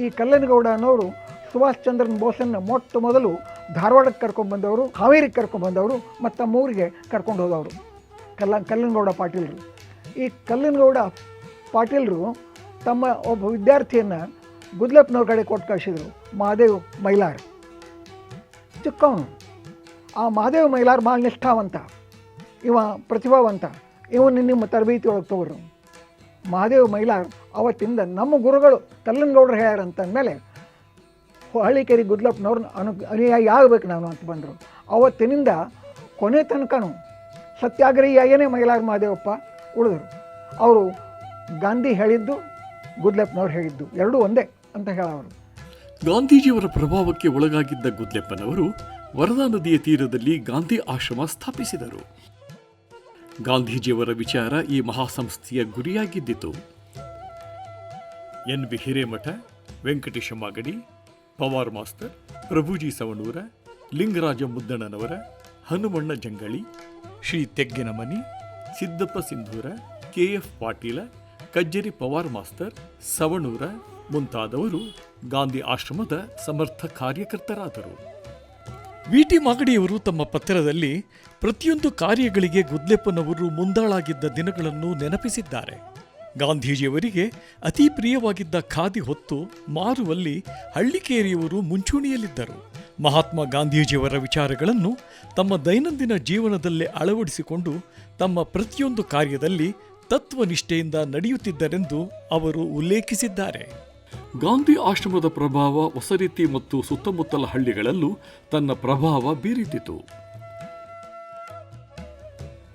ಈ ಕಲ್ಲನಗೌಡ ಅನ್ನೋರು ಸುಭಾಷ್ ಚಂದ್ರನ್ ಬೋಸನ್ನು ಮೊಟ್ಟ ಮೊದಲು ಧಾರವಾಡಕ್ಕೆ ಕರ್ಕೊಂಡ್ಬಂದವರು, ಹಾವೇರಿಗೆ ಕರ್ಕೊಂಡ್ಬಂದವರು ಮತ್ತು ಮೂರಿಗೆ ಕರ್ಕೊಂಡು ಹೋದವರು ಕಲ್ಲನಗೌಡ ಪಾಟೀಲರು. ಈ ಕಲ್ಲನಗೌಡ ಪಾಟೀಲರು ತಮ್ಮ ಒಬ್ಬ ವಿದ್ಯಾರ್ಥಿಯನ್ನು ಗುದ್ಲೆಪ್ಪನವ್ರ ಕಡೆ ಕೊಟ್ಟು ಕಳಿಸಿದರು, ಮಹಾದೇವ್ ಮೈಲಾರ್. ಚಿಕ್ಕವನು, ಆ ಮಹಾದೇವ್ ಮೈಲಾರ್ ಭಾಳ ನಿಷ್ಠಾವಂತ, ಇವ ಪ್ರತಿಭಾವಂತ, ಇವನು ನಿಮ್ಮ ತರಬೇತಿ ಒಳಗೆ ತಗೋರು. ಮಹಾದೇವ್ ಮೈಲಾರ್ ಅವತ್ತಿಂದ ನಮ್ಮ ಗುರುಗಳು ಕಲ್ಲನಗೌಡರು ಹೇಳ್ಯಾರಂತಂದಮೇಲೆ ಹಳ್ಳಿಕೇರಿ ಗುದ್ಲಪ್ಪನವ್ರನ್ನ ಅನುಯಾಯಿ ಆಗಬೇಕು ನಾನು ಅಂತ ಬಂದರು. ಅವತ್ತಿನಿಂದ ಕೊನೆ ತನಕನೂ ಸತ್ಯಾಗ್ರಹಿಯಾಗೇನೆ ಮೈಲಾರ್ ಮಹಾದೇವಪ್ಪ ಉಳಿದರು. ಅವರು ಗಾಂಧಿ ಹೇಳಿದ್ದು, ಗುದ್ಲೆಪ್ಪನವ್ರು ಹೇಳಿದ್ದು ಎರಡೂ ಒಂದೇ ಅಂತ ಹೇಳೋರು. ಗಾಂಧೀಜಿಯವರ ಪ್ರಭಾವಕ್ಕೆ ಒಳಗಾಗಿದ್ದ ಗುದ್ಲೆಪ್ಪನವರು ವರದಾ ನದಿಯ ತೀರದಲ್ಲಿ ಗಾಂಧಿ ಆಶ್ರಮ ಸ್ಥಾಪಿಸಿದರು. ಗಾಂಧೀಜಿಯವರ ವಿಚಾರ ಈ ಮಹಾಸಂಸ್ಥೆಯ ಗುರಿಯಾಗಿದ್ದಿತು. N B Hiremath, Venkatesha Magadi, Pawar master, Prabhuji Savanur, Lingaraja Muddannanavar, Hanumanna Jangali, Shri Tegginamani, Siddappa Sindhur, KF Patil, Kajjari Pawar master, Savanur ಮುಂತಾದವರು ಗಾಂಧಿ ಆಶ್ರಮದ ಸಮರ್ಥ ಕಾರ್ಯಕರ್ತರಾದರು. ವಿ.ಟಿ. ಮಾಗಡಿಯವರು ತಮ್ಮ ಪತ್ರದಲ್ಲಿ ಪ್ರತಿಯೊಂದು ಕಾರ್ಯಗಳಿಗೆ ಗುದ್ಲೆಪ್ಪನವರು ಮುಂದಾಳಾಗಿದ್ದ ದಿನಗಳನ್ನು ನೆನಪಿಸಿದ್ದಾರೆ. ಗಾಂಧೀಜಿಯವರಿಗೆ ಅತಿ ಪ್ರಿಯವಾಗಿದ್ದ ಖಾದಿ ಹೊತ್ತು ಮಾರುವಲ್ಲಿ ಹಳ್ಳಿಕೇರಿಯವರು ಮುಂಚೂಣಿಯಲ್ಲಿದ್ದರು. ಮಹಾತ್ಮ ಗಾಂಧೀಜಿಯವರ ವಿಚಾರಗಳನ್ನು ತಮ್ಮ ದೈನಂದಿನ ಜೀವನದಲ್ಲೇ ಅಳವಡಿಸಿಕೊಂಡು ತಮ್ಮ ಪ್ರತಿಯೊಂದು ಕಾರ್ಯದಲ್ಲಿ ತತ್ವನಿಷ್ಠೆಯಿಂದ ನಡೆಯುತ್ತಿದ್ದರೆಂದು ಅವರು ಉಲ್ಲೇಖಿಸಿದ್ದಾರೆ. ಗಾಂಧಿ ಆಶ್ರಮದ ಪ್ರಭಾವ ಹೊಸರೀತಿ ಮತ್ತು ಸುತ್ತಮುತ್ತಲ ಹಳ್ಳಿಗಳಲ್ಲೂ ತನ್ನ ಪ್ರಭಾವ ಬೀರಿದ್ದಿತು.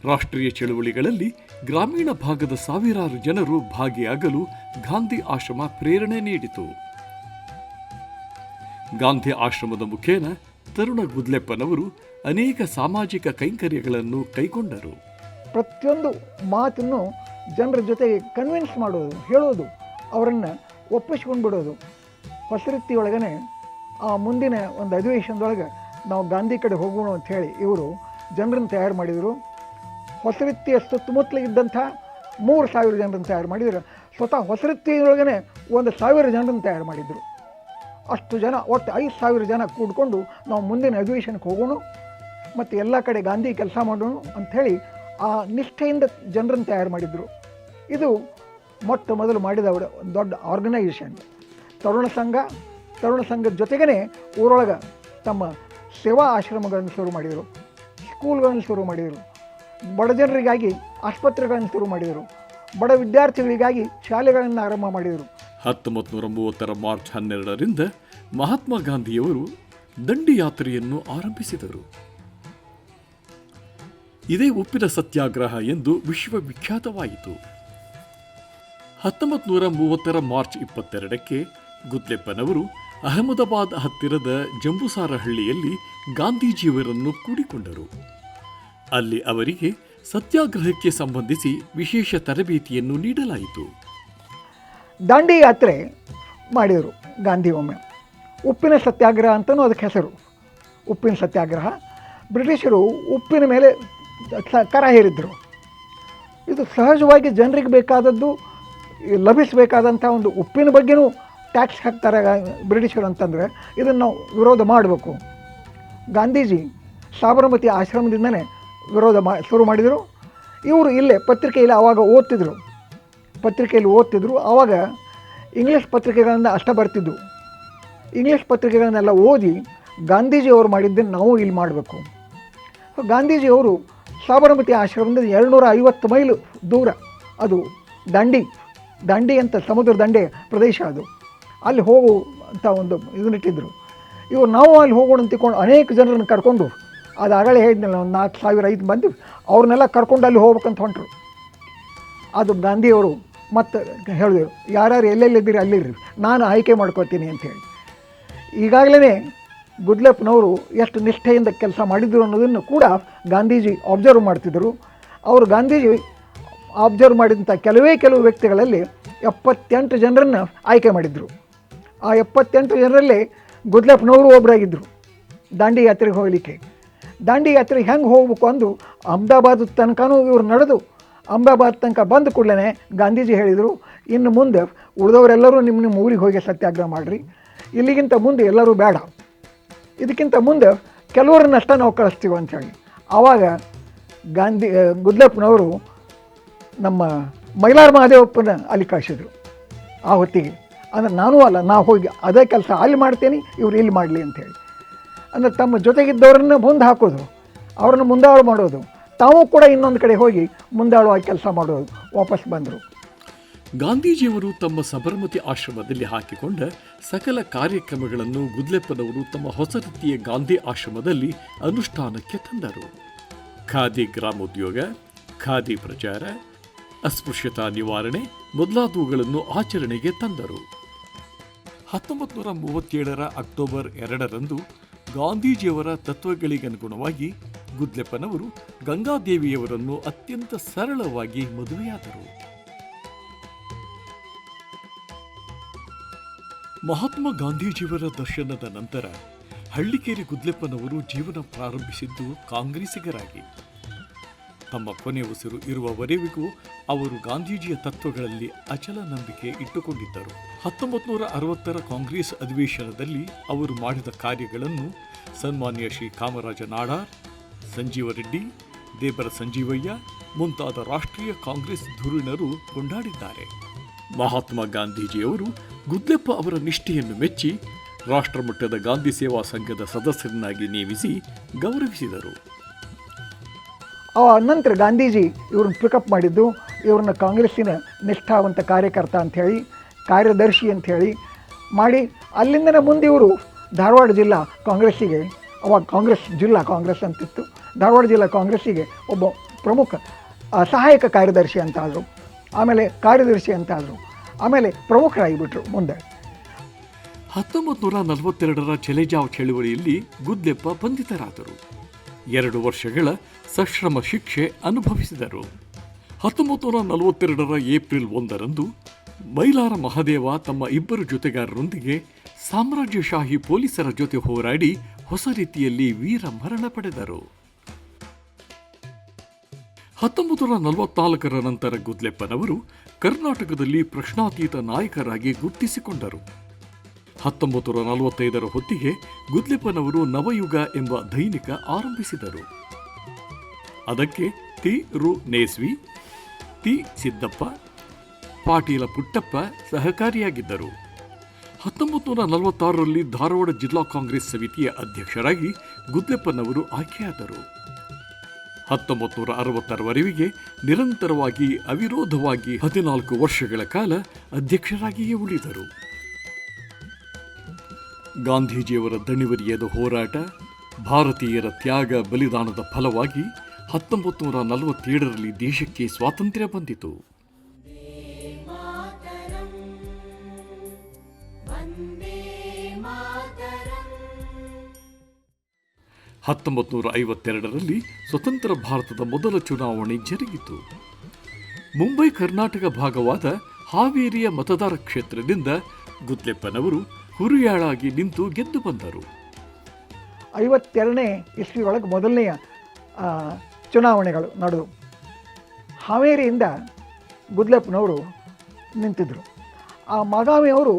ರಾಷ್ಟ್ರೀಯ ಚಳುವಳಿಗಳಲ್ಲಿ ಗ್ರಾಮೀಣ ಭಾಗದ ಸಾವಿರಾರು ಜನರು ಭಾಗಿಯಾಗಲು ಗಾಂಧಿ ಆಶ್ರಮ ಪ್ರೇರಣೆ ನೀಡಿತು. ಗಾಂಧಿ ಆಶ್ರಮದ ಮುಖೇನ ತರುಣ ಗುದ್ಲೆಪ್ಪನವರು ಅನೇಕ ಸಾಮಾಜಿಕ ಕೈಂಕರ್ಯಗಳನ್ನು ಕೈಗೊಂಡರು. ಪ್ರತಿಯೊಂದು ಮಾತನ್ನು ಜನರ ಜೊತೆಗೆ ಕನ್ವಿನ್ಸ್ ಮಾಡೋದು, ಹೇಳೋದು, ಅವರನ್ನು ಒಪ್ಪಿಸ್ಕೊಂಡು ಬಿಡೋದು. ಹೊಸ ರೀತಿಯೊಳಗನೆ ಆ ಮುಂದಿನ ಒಂದು ಅಧಿವೇಶನದೊಳಗೆ ನಾವು ಗಾಂಧಿ ಕಡೆ ಹೋಗೋಣ ಅಂಥೇಳಿ ಇವರು ಜನರನ್ನು ತಯಾರು ಮಾಡಿದರು. ಹೊಸ ರೀತಿಯ ಸುತ್ತಮುತ್ತಲಿದ್ದಂಥ 3,000 ಜನರನ್ನು ತಯಾರು ಮಾಡಿದರು. ಸ್ವತಃ ಹೊಸರತ್ತಿಯೊಳಗೇ 1,000 ಜನರನ್ನು ತಯಾರು ಮಾಡಿದರು. ಅಷ್ಟು ಜನ, ಒಟ್ಟು 5,000 ಜನ ಕೂಡಿಕೊಂಡು ನಾವು ಮುಂದಿನ ಅಧಿವೇಶನಕ್ಕೆ ಹೋಗೋಣ ಮತ್ತು ಎಲ್ಲ ಕಡೆ ಗಾಂಧಿ ಕೆಲಸ ಮಾಡೋಣ ಅಂಥೇಳಿ ಆ ನಿಷ್ಠೆಯಿಂದ ಜನರನ್ನು ತಯಾರು ಮಾಡಿದರು. ಇದು ಮೊಟ್ಟ ಮೊದಲು ಮಾಡಿದ ಒಂದು ದೊಡ್ಡ ಆರ್ಗನೈಸೇಷನ್. ತರುಣ ಸಂಘದ ಜೊತೆಗೇ ಊರೊಳಗೆ ತಮ್ಮ ಸೇವಾ ಆಶ್ರಮಗಳನ್ನು ಶುರು ಮಾಡಿದರು, ಸ್ಕೂಲ್ಗಳನ್ನು ಶುರು ಮಾಡಿದರು, ಬಡ ಜನರಿಗಾಗಿ ಆಸ್ಪತ್ರೆಗಳನ್ನು ಶುರು ಮಾಡಿದರು, ಬಡ ವಿದ್ಯಾರ್ಥಿಗಳಿಗಾಗಿ ಶಾಲೆಗಳನ್ನು ಆರಂಭ ಮಾಡಿದರು. 1930 ಮಾರ್ಚ್ 12ರಿಂದ ಮಹಾತ್ಮ ಗಾಂಧಿಯವರು ದಂಡಿ ಯಾತ್ರೆಯನ್ನು ಆರಂಭಿಸಿದರು. ಇದೇ ಉಪ್ಪಿನ ಸತ್ಯಾಗ್ರಹ ಎಂದು ವಿಶ್ವವಿಖ್ಯಾತವಾಯಿತು. 1930 ಮಾರ್ಚ್ 22ಕ್ಕೆ ಗುದ್ಲೆಪ್ಪನವರು ಅಹಮದಾಬಾದ್ ಹತ್ತಿರದ ಜಂಬೂಸಾರಹಳ್ಳಿಯಲ್ಲಿ ಗಾಂಧೀಜಿಯವರನ್ನು ಕೂಡಿಕೊಂಡರು. ಅಲ್ಲಿ ಅವರಿಗೆ ಸತ್ಯಾಗ್ರಹಕ್ಕೆ ಸಂಬಂಧಿಸಿ ವಿಶೇಷ ತರಬೇತಿಯನ್ನು ನೀಡಲಾಯಿತು. ದಾಂಡಿ ಯಾತ್ರೆ ಮಾಡಿದರು ಗಾಂಧಿ ಒಮ್ಮೆ. ಉಪ್ಪಿನ ಸತ್ಯಾಗ್ರಹ ಅಂತಲೂ ಅದಕ್ಕೆ ಹೆಸರು, ಉಪ್ಪಿನ ಸತ್ಯಾಗ್ರಹ. ಬ್ರಿಟಿಷರು ಉಪ್ಪಿನ ಮೇಲೆ ಕರ ಹೇರಿದ್ರು. ಇದು ಸಹಜವಾಗಿ ಜನರಿಗೆ ಬೇಕಾದದ್ದು, ಲಭಿಸಬೇಕಾದಂಥ ಒಂದು ಉಪ್ಪಿನ ಬಗ್ಗೆನೂ ಟ್ಯಾಕ್ಸ್ ಹಾಕ್ತಾರೆ ಬ್ರಿಟಿಷರು ಅಂತಂದರೆ ಇದನ್ನು ನಾವು ವಿರೋಧ ಮಾಡಬೇಕು. ಗಾಂಧೀಜಿ ಸಾಬರಮತಿ ಆಶ್ರಮದಿಂದನೇ ವಿರೋಧ ಶುರು ಮಾಡಿದರು. ಇವರು ಇಲ್ಲೇ ಪತ್ರಿಕೆಯಲ್ಲಿ ಆವಾಗ ಓದ್ತಿದ್ರು. ಆವಾಗ ಇಂಗ್ಲೀಷ್ ಪತ್ರಿಕೆಗಳಿಂದ ಅಷ್ಟ ಬರ್ತಿದ್ವು. ಇಂಗ್ಲೀಷ್ ಪತ್ರಿಕೆಗಳನ್ನೆಲ್ಲ ಓದಿ ಗಾಂಧೀಜಿಯವರು ಮಾಡಿದ್ದನ್ನು ನಾವು ಇಲ್ಲಿ ಮಾಡಬೇಕು. ಗಾಂಧೀಜಿಯವರು ಸಾಬರಮತಿ ಆಶ್ರಮದಿಂದ 250 ಮೈಲು ದೂರ, ಅದು ದಾಂಡಿ ಅಂತ ಸಮುದ್ರ ದಂಡೆ ಪ್ರದೇಶ, ಅದು ಅಲ್ಲಿ ಹೋಗು ಅಂತ ಒಂದು ಇದನ್ನಿಟ್ಟಿದ್ರು. ಇವರು ನಾವು ಅಲ್ಲಿ ಹೋಗೋಣ ಅಂತಿಕೊಂಡು ಅನೇಕ ಜನರನ್ನು ಕರ್ಕೊಂಡು, ಅದು ಆಗಲೇ ಹೇಳಿದ್ನಲ್ಲ, ಒಂದು 4,000-5,000 ಮಂದಿ ಅವ್ರನ್ನೆಲ್ಲ ಕರ್ಕೊಂಡು ಅಲ್ಲಿ ಹೋಗ್ಬೇಕಂತ ಹೊಂಟರು. ಅದು ಗಾಂಧಿಯವರು ಮತ್ತು ಹೇಳಿದರು, ಯಾರ್ಯಾರು ಎಲ್ಲೆಲ್ಲಿದ್ದೀರಿ ಅಲ್ಲಿರ್ರಿ, ನಾನು ಆಯ್ಕೆ ಮಾಡ್ಕೋತೀನಿ ಅಂಥೇಳಿ. ಈಗಾಗಲೇ ಗುದ್ಲೆಪ್ಪನವರು ಎಷ್ಟು ನಿಷ್ಠೆಯಿಂದ ಕೆಲಸ ಮಾಡಿದರು ಅನ್ನೋದನ್ನು ಕೂಡ ಗಾಂಧೀಜಿ ಅಬ್ಸರ್ವ್ ಮಾಡ್ತಿದ್ದರು. ಅವರು ಗಾಂಧೀಜಿ ಅಬ್ಸರ್ವ್ ಮಾಡಿದಂಥ ಕೆಲವು ವ್ಯಕ್ತಿಗಳಲ್ಲಿ 78 ಜನರನ್ನು ಆಯ್ಕೆ ಮಾಡಿದರು. ಆ 78 ಜನರಲ್ಲಿ ಗುದ್ಲೆಪ್ಪನವರು ಒಬ್ಬರಾಗಿದ್ದರು. ದಾಂಡಿ ಯಾತ್ರೆಗೆ ಹೋಗಲಿಕ್ಕೆ, ದಾಂಡಿ ಯಾತ್ರೆಗೆ ಹೆಂಗೆ ಹೋಗ್ಬೇಕು ಅಂದು ಅಹಮದಾಬಾದ್ ತನಕನೂ ಇವರು ನಡೆದು ಅಹಮದಾಬಾದ್ ತನಕ ಬಂದ ಕೂಡಲೇ ಗಾಂಧೀಜಿ ಹೇಳಿದರು, ಇನ್ನು ಮುಂದೆ ಉಳಿದವರೆಲ್ಲರೂ ನಿಮ್ಮ ಊರಿಗೆ ಹೋಗಿ ಸತ್ಯಾಗ್ರಹ ಮಾಡಿರಿ, ಇಲ್ಲಿಗಿಂತ ಮುಂದೆ ಎಲ್ಲರೂ ಬೇಡ, ಇದಕ್ಕಿಂತ ಮುಂದೆ ಕೆಲವರನ್ನಷ್ಟ ನಾವು ಕಳಿಸ್ತೀವಿ ಅಂಥೇಳಿ. ಆವಾಗ ಗುದ್ಲೆಪ್ಪನವರು ನಮ್ಮ ಮೈಲಾರ ಮಹದೇವಪ್ಪನ ಅಲ್ಲಿ ಕಳಿಸಿದ್ರು. ಆ ಹೊತ್ತಿಗೆ ಅಂದರೆ ನಾನೂ ಅಲ್ಲ, ನಾವು ಹೋಗಿ ಅದೇ ಕೆಲಸ ಅಲ್ಲಿ ಮಾಡ್ತೇನೆ, ಇವ್ರು ಇಲ್ಲಿ ಮಾಡಲಿ ಅಂಥೇಳಿ. ಅಂದರೆ ತಮ್ಮ ಜೊತೆಗಿದ್ದವರನ್ನ ಮುಂದೆ ಹಾಕೋದು, ಅವ್ರನ್ನ ಮುಂದಾಳು ಮಾಡೋದು, ತಾವು ಕೂಡ ಇನ್ನೊಂದು ಕಡೆ ಹೋಗಿ ಮುಂದಾಳುವಾಗಿ ಕೆಲಸ ಮಾಡೋದು, ವಾಪಸ್ ಬಂದರು. ಗಾಂಧೀಜಿಯವರು ತಮ್ಮ ಸಬರಮತಿ ಆಶ್ರಮದಲ್ಲಿ ಹಾಕಿಕೊಂಡ ಸಕಲ ಕಾರ್ಯಕ್ರಮಗಳನ್ನು ಗುದ್ಲೆಪ್ಪನವರು ತಮ್ಮ ಹೊಸ ರೀತಿಯ ಗಾಂಧಿ ಆಶ್ರಮದಲ್ಲಿ ಅನುಷ್ಠಾನಕ್ಕೆ ತಂದರು. ಖಾದಿ ಗ್ರಾಮೋದ್ಯೋಗ, ಖಾದಿ ಪ್ರಚಾರ, ಅಸ್ಪೃಶ್ಯತಾ ನಿವಾರಣೆ ಮೊದಲಾದವುಗಳನ್ನು ಆಚರಣೆಗೆ ತಂದರು. 1937 ಅಕ್ಟೋಬರ್ 2ರಂದು ಗಾಂಧೀಜಿಯವರ ತತ್ವಗಳಿಗನುಗುಣವಾಗಿ ಗುದ್ಲೆಪ್ಪನವರು ಗಂಗಾದೇವಿಯವರನ್ನು ಅತ್ಯಂತ ಸರಳವಾಗಿ ಮದುವೆಯಾದರು. ಮಹಾತ್ಮ ಗಾಂಧೀಜಿಯವರ ದರ್ಶನದ ನಂತರ ಹಳ್ಳಿಕೇರಿ ಗುದ್ಲೆಪ್ಪನವರು ಜೀವನ ಪ್ರಾರಂಭಿಸಿದ್ದು ಕಾಂಗ್ರೆಸ್ಸಿಗರಾಗಿ. ತಮ್ಮ ಕೊನೆ ಉಸಿರು ಇರುವವರೆಗೂ ಅವರು ಗಾಂಧೀಜಿಯ ತತ್ವಗಳಲ್ಲಿ ಅಚಲ ನಂಬಿಕೆ ಇಟ್ಟುಕೊಂಡಿದ್ದರು. 1960ರ ಕಾಂಗ್ರೆಸ್ ಅಧಿವೇಶನದಲ್ಲಿ ಅವರು ಮಾಡಿದ ಕಾರ್ಯಗಳನ್ನು ಸನ್ಮಾನ್ಯ ಶ್ರೀ ಕಾಮರಾಜ ನಾಡಾರ್, ಸಂಜೀವ ರೆಡ್ಡಿ, ದೇಬರ ಸಂಜೀವಯ್ಯ ಮುಂತಾದ ರಾಷ್ಟ್ರೀಯ ಕಾಂಗ್ರೆಸ್ ಧುರೀಣರು ಕೊಂಡಾಡಿದ್ದಾರೆ. ಮಹಾತ್ಮ ಗಾಂಧೀಜಿಯವರು ಗುದ್ಲೆಪ್ಪ ಅವರ ನಿಷ್ಠೆಯನ್ನು ಮೆಚ್ಚಿ ರಾಷ್ಟ್ರಮಟ್ಟದ ಗಾಂಧಿ ಸೇವಾ ಸಂಘದ ಸದಸ್ಯರನ್ನಾಗಿ ನೇಮಿಸಿ ಗೌರವಿಸಿದರು. ನಂತರ ಗಾಂಧೀಜಿ ಇವ್ರನ್ನ ಪಿಕಪ್ ಮಾಡಿದ್ದು, ಇವ್ರನ್ನ ಕಾಂಗ್ರೆಸ್ಸಿನ ನಿಷ್ಠಾವಂತ ಕಾರ್ಯಕರ್ತ ಅಂಥೇಳಿ, ಕಾರ್ಯದರ್ಶಿ ಅಂಥೇಳಿ ಮಾಡಿ ಅಲ್ಲಿಂದನೇ ಮುಂದೆ ಇವರು ಧಾರವಾಡ ಜಿಲ್ಲಾ ಕಾಂಗ್ರೆಸ್ಸಿಗೆ, ಅವಾಗ ಜಿಲ್ಲಾ ಕಾಂಗ್ರೆಸ್ ಅಂತಿತ್ತು, ಧಾರವಾಡ ಜಿಲ್ಲಾ ಕಾಂಗ್ರೆಸ್ಸಿಗೆ ಒಬ್ಬ ಪ್ರಮುಖ ಸಹಾಯಕ ಕಾರ್ಯದರ್ಶಿ ಅಂತಾದರು, ಆಮೇಲೆ ಕಾರ್ಯದರ್ಶಿ ಅಂತಾದರು, ಆಮೇಲೆ ಪ್ರಮುಖರಾಗಿಬಿಟ್ರು ಮುಂದೆ. 1942ರ ಚೆಲೆಜಾವ್ ಚಳುವಳಿಯಲ್ಲಿ ಗುದ್ಲೆಪ್ಪ ಬಂಧಿತರಾದರು. 2 ವರ್ಷಗಳ ಸಶ್ರಮ ಶಿಕ್ಷೆ ಅನುಭವಿಸಿದರು. 1942ರ ಏಪ್ರಿಲ್ 1ರಂದು ಮೈಲಾರ ಮಹದೇವ ತಮ್ಮ 2 ಜೊತೆಗಾರರೊಂದಿಗೆ ಸಾಮ್ರಾಜ್ಯಶಾಹಿ ಪೊಲೀಸರ ಜೊತೆ ಹೋರಾಡಿ ಹೊಸ ರೀತಿಯಲ್ಲಿ ವೀರ ಮರಣ ಪಡೆದರು. 1944 ನಂತರ ಗುದ್ಲೆಪ್ಪನವರು ಕರ್ನಾಟಕದಲ್ಲಿ ಪ್ರಶ್ನಾತೀತ ನಾಯಕರಾಗಿ ಗುರುತಿಸಿಕೊಂಡರು. 1945 ಹೊತ್ತಿಗೆ ಗುದ್ಲೆಪ್ಪನವರು ನವಯುಗ ಎಂಬ ದೈನಿಕ ಆರಂಭಿಸಿದರು. ಅದಕ್ಕೆ ತಿ. ರು. ನೇಸ್ವಿ, ತಿ. ಸಿದ್ದಪ್ಪ, ಪಾಟೀಲ ಪುಟ್ಟಪ್ಪ ಸಹಕಾರಿಯಾಗಿದ್ದರು. 1946ರಲ್ಲಿ ಧಾರವಾಡ ಜಿಲ್ಲಾ ಕಾಂಗ್ರೆಸ್ ಸಮಿತಿಯ ಅಧ್ಯಕ್ಷರಾಗಿ ಗುದ್ಲೆಪ್ಪನವರು ಆಯ್ಕೆಯಾದರು. 1960ರವರೆಗೆ ನಿರಂತರವಾಗಿ ಅವಿರೋಧವಾಗಿ 14 ವರ್ಷಗಳ ಕಾಲ ಅಧ್ಯಕ್ಷರಾಗಿಯೇ ಉಳಿದರು. ಗಾಂಧೀಜಿಯವರ ದಣಿವರಿಯದ ಹೋರಾಟ, ಭಾರತೀಯರ ತ್ಯಾಗ ಬಲಿದಾನದ ಫಲವಾಗಿ 1947ರಲ್ಲಿ ದೇಶಕ್ಕೆ ಸ್ವಾತಂತ್ರ್ಯ ಬಂದಿತು. 1952ರಲ್ಲಿ ಸ್ವತಂತ್ರ ಭಾರತದ ಮೊದಲ ಚುನಾವಣೆ ಜರುಗಿತು. ಮುಂಬೈ ಕರ್ನಾಟಕ ಭಾಗವಾದ ಹಾವೇರಿಯ ಮತದಾರ ಕ್ಷೇತ್ರದಿಂದ ಗುದ್ಲೆಪ್ಪನವರು ಹುರಿಯಾಳಾಗಿ ನಿಂತು ಗೆದ್ದು ಬಂದರು. 52ನೇ ಇಸ್ವಿ ಒಳಗೆ ಮೊದಲನೆಯ ಚುನಾವಣೆಗಳು ನಡೆದು ಹಾವೇರಿಯಿಂದ ಗುದ್ಲೆಪ್ಪನವರು ನಿಂತಿದ್ದರು. ಆ ಮಾಗಾಮಿಯವರು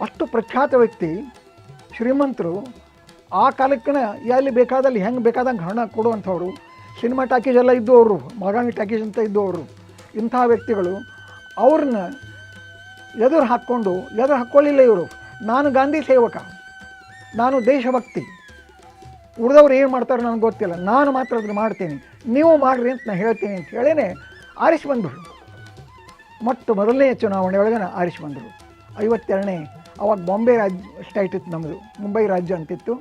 ಅಷ್ಟು ಪ್ರಖ್ಯಾತ ವ್ಯಕ್ತಿ, ಶ್ರೀಮಂತರು, ಆ ಕಾಲಕ್ಕೆ ಎಲ್ಲಿ ಬೇಕಾದಲ್ಲಿ ಹೆಂಗೆ ಬೇಕಾದಂಗೆ ಹಣ ಕೊಡುವಂಥವ್ರು, ಸಿನಿಮಾ ಟಾಕೀಸ್ ಎಲ್ಲ ಇದ್ದು ಅವರು, ಮಾಗಾಮಿ ಟಾಕೀಸ್ ಅಂತ ಇದ್ದು ಅವರು. ಇಂಥ ವ್ಯಕ್ತಿಗಳು ಅವ್ರನ್ನ ಎದುರು ಹಾಕ್ಕೊಳ್ಳಿಲ್ಲ ಇವರು. ನಾನು ಗಾಂಧಿ ಸೇವಕ, ನಾನು ದೇಶಭಕ್ತಿ, ಉಳಿದವ್ರು ಏನು ಮಾಡ್ತಾರೆ ನನಗೆ ಗೊತ್ತಿಲ್ಲ, ನಾನು ಮಾತ್ರ ಅದನ್ನು ಮಾಡ್ತೀನಿ, ನೀವು ಮಾಡಿರಿ ಅಂತ ನಾನು ಹೇಳ್ತೀನಿ ಅಂತ ಹೇಳೇ ಆರಿಸಿ ಬಂದರು. ಮೊದಲನೆಯ ಚುನಾವಣೆ ಒಳಗೆ ಆರಿಸಿ ಬಂದರು. 52ನೇ ಅವಾಗ ಬಾಂಬೆ ಸ್ಟೇಟ್ ಇತ್ತು, ನಮ್ಮದು ಮುಂಬೈ ರಾಜ್ಯ ಅಂತಿತ್ತು.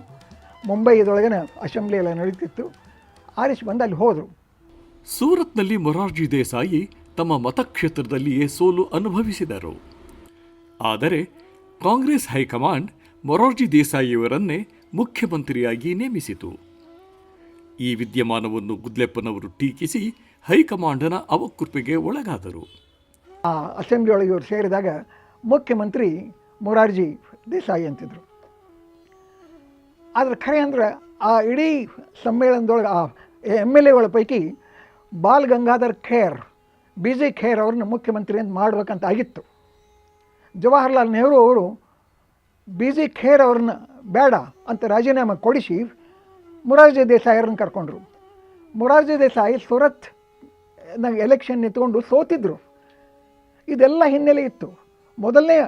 ಮುಂಬೈ ಇದರೊಳಗನ ಅಸೆಂಬ್ಲಿ ಎಲ್ಲ ನಡೀತಿತ್ತು. ಆರಿಸಿ ಬಂದು ಅಲ್ಲಿ ಹೋದರು. ಸೂರತ್ನಲ್ಲಿ ಮೊರಾರ್ಜಿ ದೇಸಾಯಿ ತಮ್ಮ ಮತಕ್ಷೇತ್ರದಲ್ಲಿಯೇ ಸೋಲು ಅನುಭವಿಸಿದರು. ಆದರೆ ಕಾಂಗ್ರೆಸ್ ಹೈಕಮಾಂಡ್ ಮೊರಾರ್ಜಿ ದೇಸಾಯಿಯವರನ್ನೇ ಮುಖ್ಯಮಂತ್ರಿಯಾಗಿ ನೇಮಿಸಿತು. ಈ ವಿದ್ಯಮಾನವನ್ನು ಗುದ್ಲೆಪ್ಪನವರು ಟೀಕಿಸಿ ಹೈಕಮಾಂಡನ ಅವಕೃಪೆಗೆ ಒಳಗಾದರು. ಆ ಅಸೆಂಬ್ಲಿ ಒಳಗೆ ಇವರು ಸೇರಿದಾಗ ಮುಖ್ಯಮಂತ್ರಿ ಮೊರಾರ್ಜಿ ದೇಸಾಯಿ ಅಂತಿದ್ರು. ಆದರೆ ಖರೆ ಅಂದ್ರೆ ಆ ಇಡೀ ಸಮ್ಮೇಳನದೊಳಗೆ ಆ MLAಗಳ ಪೈಕಿ ಬಾಲ್ ಗಂಗಾಧರ್ ಖೇರ್, BG ಖೇರ್ ಅವ್ರನ್ನ ಮುಖ್ಯಮಂತ್ರಿ ಅಂತ ಮಾಡ್ಬೇಕಂತ ಆಗಿತ್ತು. ಜವಾಹರ್ಲಾಲ್ ನೆಹರು ಅವರು BG ಖೇರ್ ಅವ್ರನ್ನ ಬೇಡ ಅಂತ ರಾಜೀನಾಮೆ ಕೊಡಿಸಿ ಮೊರಾರ್ಜಿ ದೇಸಾಯಿಯವ್ರನ್ನ ಕರ್ಕೊಂಡ್ರು. ಮೊರಾರ್ಜಿ ದೇಸಾಯಿ ಸೂರತ್ ಎಲೆಕ್ಷನ್ ನಿಂತ್ಕೊಂಡು ಸೋತಿದ್ರು. ಇದೆಲ್ಲ ಹಿನ್ನೆಲೆ ಇತ್ತು. ಮೊದಲನೇ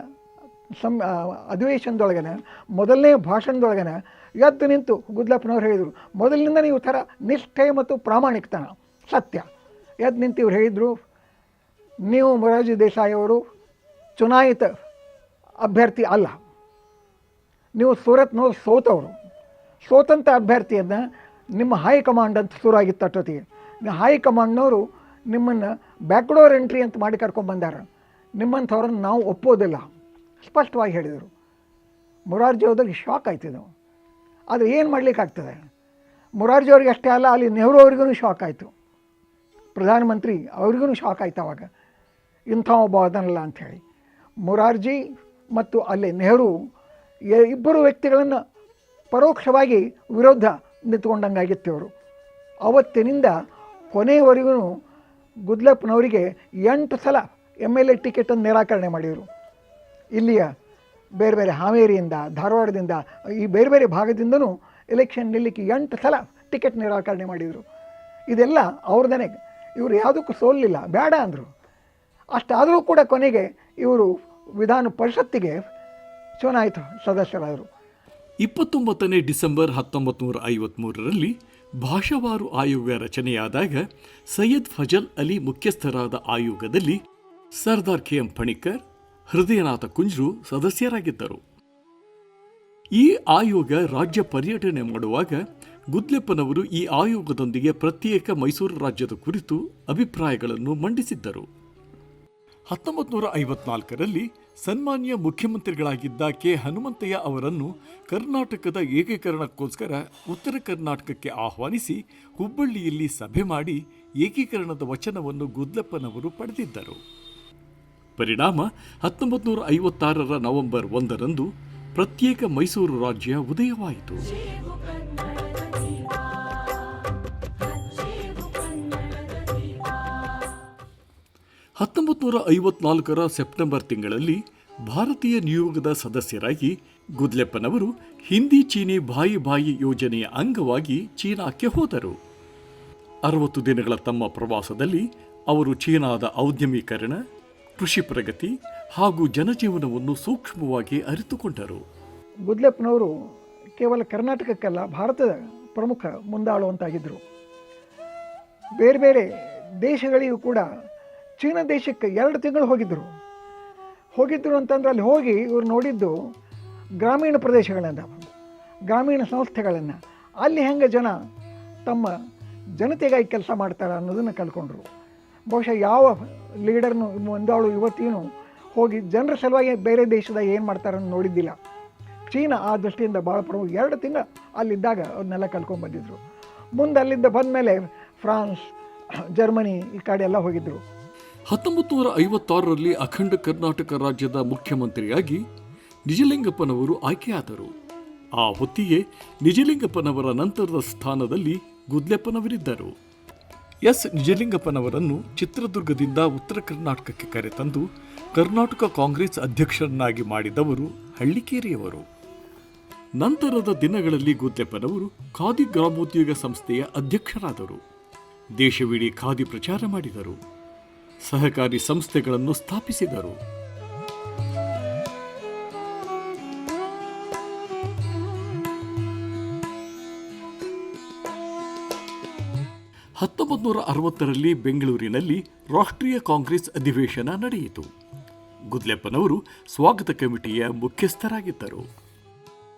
ಅಧಿವೇಶನದೊಳಗನೆ, ಮೊದಲನೇ ಭಾಷಣದೊಳಗನೆ ಎದ್ದು ನಿಂತು ಗುದ್ಲೆಪ್ಪನವ್ರು ಹೇಳಿದರು, ಮೊದಲಿನಿಂದ ನೀವು ಥರ ನಿಷ್ಠೆ ಮತ್ತು ಪ್ರಾಮಾಣಿಕತನ, ಸತ್ಯ ಎದ್ದು ನಿಂತು ಇವ್ರು ಹೇಳಿದರು, ನೀವು ಮೊರಾರ್ಜಿ ದೇಸಾಯಿಯವರು ಚುನಾಯಿತ ಅಭ್ಯರ್ಥಿ ಅಲ್ಲ, ನೀವು ಸೂರತ್ನವ್ರು ಸೋತವರು. ಸೋತಂಥ ಅಭ್ಯರ್ಥಿಯನ್ನು ನಿಮ್ಮ ಹೈಕಮಾಂಡ್ ಅಂತ ಶುರುವಾಗಿತ್ತು. ಅಷ್ಟೊತ್ತಿಗೆ ಹೈಕಮಾಂಡ್ನವರು ನಿಮ್ಮನ್ನು ಬ್ಯಾಕ್ಡೋರ್ ಎಂಟ್ರಿ ಅಂತ ಮಾಡಿ ಕರ್ಕೊಂಡ್ಬಂದಾರ, ನಿಮ್ಮಂಥವ್ರನ್ನ ನಾವು ಒಪ್ಪೋದಿಲ್ಲ ಸ್ಪಷ್ಟವಾಗಿ ಹೇಳಿದರು. ಮೊರಾರ್ಜಿ ಅವ್ರಿಗೆ ಶಾಕ್ ಆಯ್ತಿದ್ದವು. ಆದರೆ ಏನು ಮಾಡಲಿಕ್ಕಾಗ್ತದೆ, ಮೊರಾರ್ಜಿ ಅವ್ರಿಗೆ ಅಷ್ಟೇ ಅಲ್ಲ, ಅಲ್ಲಿ ನೆಹರು ಅವ್ರಿಗೂ ಶಾಕ್ ಆಯಿತು, ಪ್ರಧಾನಮಂತ್ರಿ ಅವ್ರಿಗೂ ಶಾಕ್ ಆಯ್ತು. ಅವಾಗ ಇಂಥ ಒಬ್ಬ ಅದನ್ನಲ್ಲ ಅಂಥೇಳಿ ಮೊರಾರ್ಜಿ ಮತ್ತು ಅಲ್ಲಿ ನೆಹರು ಇಬ್ಬರು ವ್ಯಕ್ತಿಗಳನ್ನು ಪರೋಕ್ಷವಾಗಿ ವಿರೋಧ ನಿಂತ್ಕೊಂಡಂಗಾಗಿತ್ತು ಅವರು. ಅವತ್ತಿನಿಂದ ಕೊನೆಯವರೆಗೂ ಗುದ್ಲೆಪ್ಪನವರಿಗೆ 8 ಸಲ MLA ಟಿಕೆಟನ್ನು ನಿರಾಕರಣೆ ಮಾಡಿದರು. ಇಲ್ಲಿಯ ಬೇರೆ ಬೇರೆ ಹಾವೇರಿಯಿಂದ, ಧಾರವಾಡದಿಂದ, ಈ ಬೇರೆ ಬೇರೆ ಭಾಗದಿಂದನೂ ಎಲೆಕ್ಷನ್ ನಿಲ್ಲಕ್ಕೆ 8 ಸಲ ಟಿಕೆಟ್ ನಿರಾಕರಣೆ ಮಾಡಿದರು. ಇದೆಲ್ಲ ಅವ್ರದೇ, ಇವರು ಯಾವುದಕ್ಕೂ ಸೋಲಿಲ್ಲ, ಬೇಡ ಅಂದರು. ಅಷ್ಟಾದರೂ ಕೂಡ ಕೊನೆಗೆ ಇವರು ವಿಧಾನ ಪರಿಷತ್ತಿಗೆ ಚುನಾಯಿತ ಸದಸ್ಯರಾದರು. 29ನೇ ಡಿಸೆಂಬರ್ 1953ರಲ್ಲಿ ಭಾಷಾವಾರು ಆಯೋಗ ರಚನೆಯಾದಾಗ ಸೈಯದ್ ಫಜಲ್ ಅಲಿ ಮುಖ್ಯಸ್ಥರಾದ ಆಯೋಗದಲ್ಲಿ ಸರ್ದಾರ್ KM ಫಣಿಕ್ಕರ್, ಹೃದಯನಾಥ ಕುಂಜ್ರು ಸದಸ್ಯರಾಗಿದ್ದರು. ಈ ಆಯೋಗ ರಾಜ್ಯ ಪರ್ಯಟನೆ ಮಾಡುವಾಗ ಗುದ್ಲೆಪ್ಪನವರು ಈ ಆಯೋಗದೊಂದಿಗೆ ಪ್ರತ್ಯೇಕ ಮೈಸೂರು ರಾಜ್ಯದ ಕುರಿತು ಅಭಿಪ್ರಾಯಗಳನ್ನು ಮಂಡಿಸಿದ್ದರು. 1954ರಲ್ಲಿ ಸನ್ಮಾನ್ಯ ಮುಖ್ಯಮಂತ್ರಿಗಳಾಗಿದ್ದ K. ಹನುಮಂತಯ್ಯ ಅವರನ್ನು ಕರ್ನಾಟಕದ ಏಕೀಕರಣಕ್ಕೋಸ್ಕರ ಉತ್ತರ ಕರ್ನಾಟಕಕ್ಕೆ ಆಹ್ವಾನಿಸಿ ಹುಬ್ಬಳ್ಳಿಯಲ್ಲಿ ಸಭೆ ಮಾಡಿ ಏಕೀಕರಣದ ವಚನವನ್ನು ಗುದ್ಲೆಪ್ಪನವರು ಪಡೆದಿದ್ದರು. ಪರಿಣಾಮ 1956ರ ನವೆಂಬರ್ 1ರಂದು ಪ್ರತ್ಯೇಕ ಮೈಸೂರು ರಾಜ್ಯ ಉದಯವಾಯಿತು. 1954ರ ಸೆಪ್ಟೆಂಬರ್ ತಿಂಗಳಲ್ಲಿ ಭಾರತೀಯ ನಿಯೋಗದ ಸದಸ್ಯರಾಗಿ ಗುದ್ಲೆಪ್ಪನವರು ಹಿಂದಿ ಚೀನಿ ಬಾಯಿ ಬಾಯಿ ಯೋಜನೆಯ ಅಂಗವಾಗಿ ಚೀನಾಕ್ಕೆ ಹೋದರು. 60 ದಿನಗಳ ತಮ್ಮ ಪ್ರವಾಸದಲ್ಲಿ ಅವರು ಚೀನಾದ ಔದ್ಯಮೀಕರಣ, ಕೃಷಿ ಪ್ರಗತಿ ಹಾಗೂ ಜನಜೀವನವನ್ನು ಸೂಕ್ಷ್ಮವಾಗಿ ಅರಿತುಕೊಂಡರು. ಗುದ್ಲೆಪ್ಪನವರು ಕೇವಲ ಕರ್ನಾಟಕಕ್ಕಲ್ಲ, ಭಾರತದ ಪ್ರಮುಖ ಮುಂದಾಳುವಂತಾಗಿದ್ದರು. ಬೇರೆ ಬೇರೆ ದೇಶಗಳಿಗೂ ಕೂಡ, ಚೀನಾ ದೇಶಕ್ಕೆ 2 ತಿಂಗಳು ಹೋಗಿದ್ದರು ಅಂತಂದ್ರೆ ಅಲ್ಲಿ ಹೋಗಿ ಇವರು ನೋಡಿದ್ದು ಗ್ರಾಮೀಣ ಪ್ರದೇಶಗಳನ್ನು, ಗ್ರಾಮೀಣ ಸಂಸ್ಥೆಗಳನ್ನು, ಅಲ್ಲಿ ಹೆಂಗೆ ಜನ ತಮ್ಮ ಜನತೆಗಾಗಿ ಕೆಲಸ ಮಾಡ್ತಾರೆ ಅನ್ನೋದನ್ನು ಕಲ್ತ್ಕೊಂಡ್ರು. ಬಹುಶಃ ಯಾವ ಲೀಡರ್ನು ಮುಂದಾಳು ಇವತ್ತೇನು ಹೋಗಿ ಜನರ ಸಲುವಾಗಿ ಬೇರೆ ದೇಶದಾಗ ಏನು ಮಾಡ್ತಾರೆ ಅಂತ ನೋಡಿದ್ದಿಲ್ಲ. ಚೀನಾ ಆ ದೃಷ್ಟಿಯಿಂದ ಭಾಳ ಪ್ರಮುಖ. 2 ತಿಂಗಳು ಅಲ್ಲಿದ್ದಾಗ ಅವನ್ನೆಲ್ಲ ಕಲ್ತ್ಕೊಂಡ್ಬಂದಿದ್ರು. ಮುಂದೆ ಅಲ್ಲಿಂದ ಬಂದ ಮೇಲೆ ಫ್ರಾನ್ಸ್, ಜರ್ಮನಿ ಈ ಕಡೆ ಎಲ್ಲ ಹೋಗಿದ್ದರು. 1956ರಲ್ಲಿ ಅಖಂಡ ಕರ್ನಾಟಕ ರಾಜ್ಯದ ಮುಖ್ಯಮಂತ್ರಿಯಾಗಿ ನಿಜಲಿಂಗಪ್ಪನವರು ಆಯ್ಕೆಯಾದರು. ಆ ಹೊತ್ತಿಗೆ ನಿಜಲಿಂಗಪ್ಪನವರ ನಂತರದ ಸ್ಥಾನದಲ್ಲಿ ಗುದ್ಲೆಪ್ಪನವರಿದ್ದರು. ಎಸ್ ನಿಜಲಿಂಗಪ್ಪನವರನ್ನು ಚಿತ್ರದುರ್ಗದಿಂದ ಉತ್ತರ ಕರ್ನಾಟಕಕ್ಕೆ ಕರೆತಂದು ಕರ್ನಾಟಕ ಕಾಂಗ್ರೆಸ್ ಅಧ್ಯಕ್ಷರನ್ನಾಗಿ ಮಾಡಿದವರು ಹಳ್ಳಿಕೇರಿಯವರು. ನಂತರದ ದಿನಗಳಲ್ಲಿ ಗುದ್ಲೆಪ್ಪನವರು ಖಾದಿ ಗ್ರಾಮೋದ್ಯೋಗ ಸಂಸ್ಥೆಯ ಅಧ್ಯಕ್ಷರಾದರು. ದೇಶವಿಡೀ ಖಾದಿ ಪ್ರಚಾರ ಮಾಡಿದರು. ಸಹಕಾರಿ ಸಂಸ್ಥೆಗಳನ್ನು ಸ್ಥಾಪಿಸಿದರು. ರಲ್ಲಿ ಬೆಂಗಳೂರಿನಲ್ಲಿ ರಾಷ್ಟ್ರೀಯ ಕಾಂಗ್ರೆಸ್ ಅಧಿವೇಶನ ನಡೆಯಿತು. ಗುದ್ಲೆಪ್ಪನವರು ಸ್ವಾಗತ ಕಮಿಟಿಯ ಮುಖ್ಯಸ್ಥರಾಗಿದ್ದರು.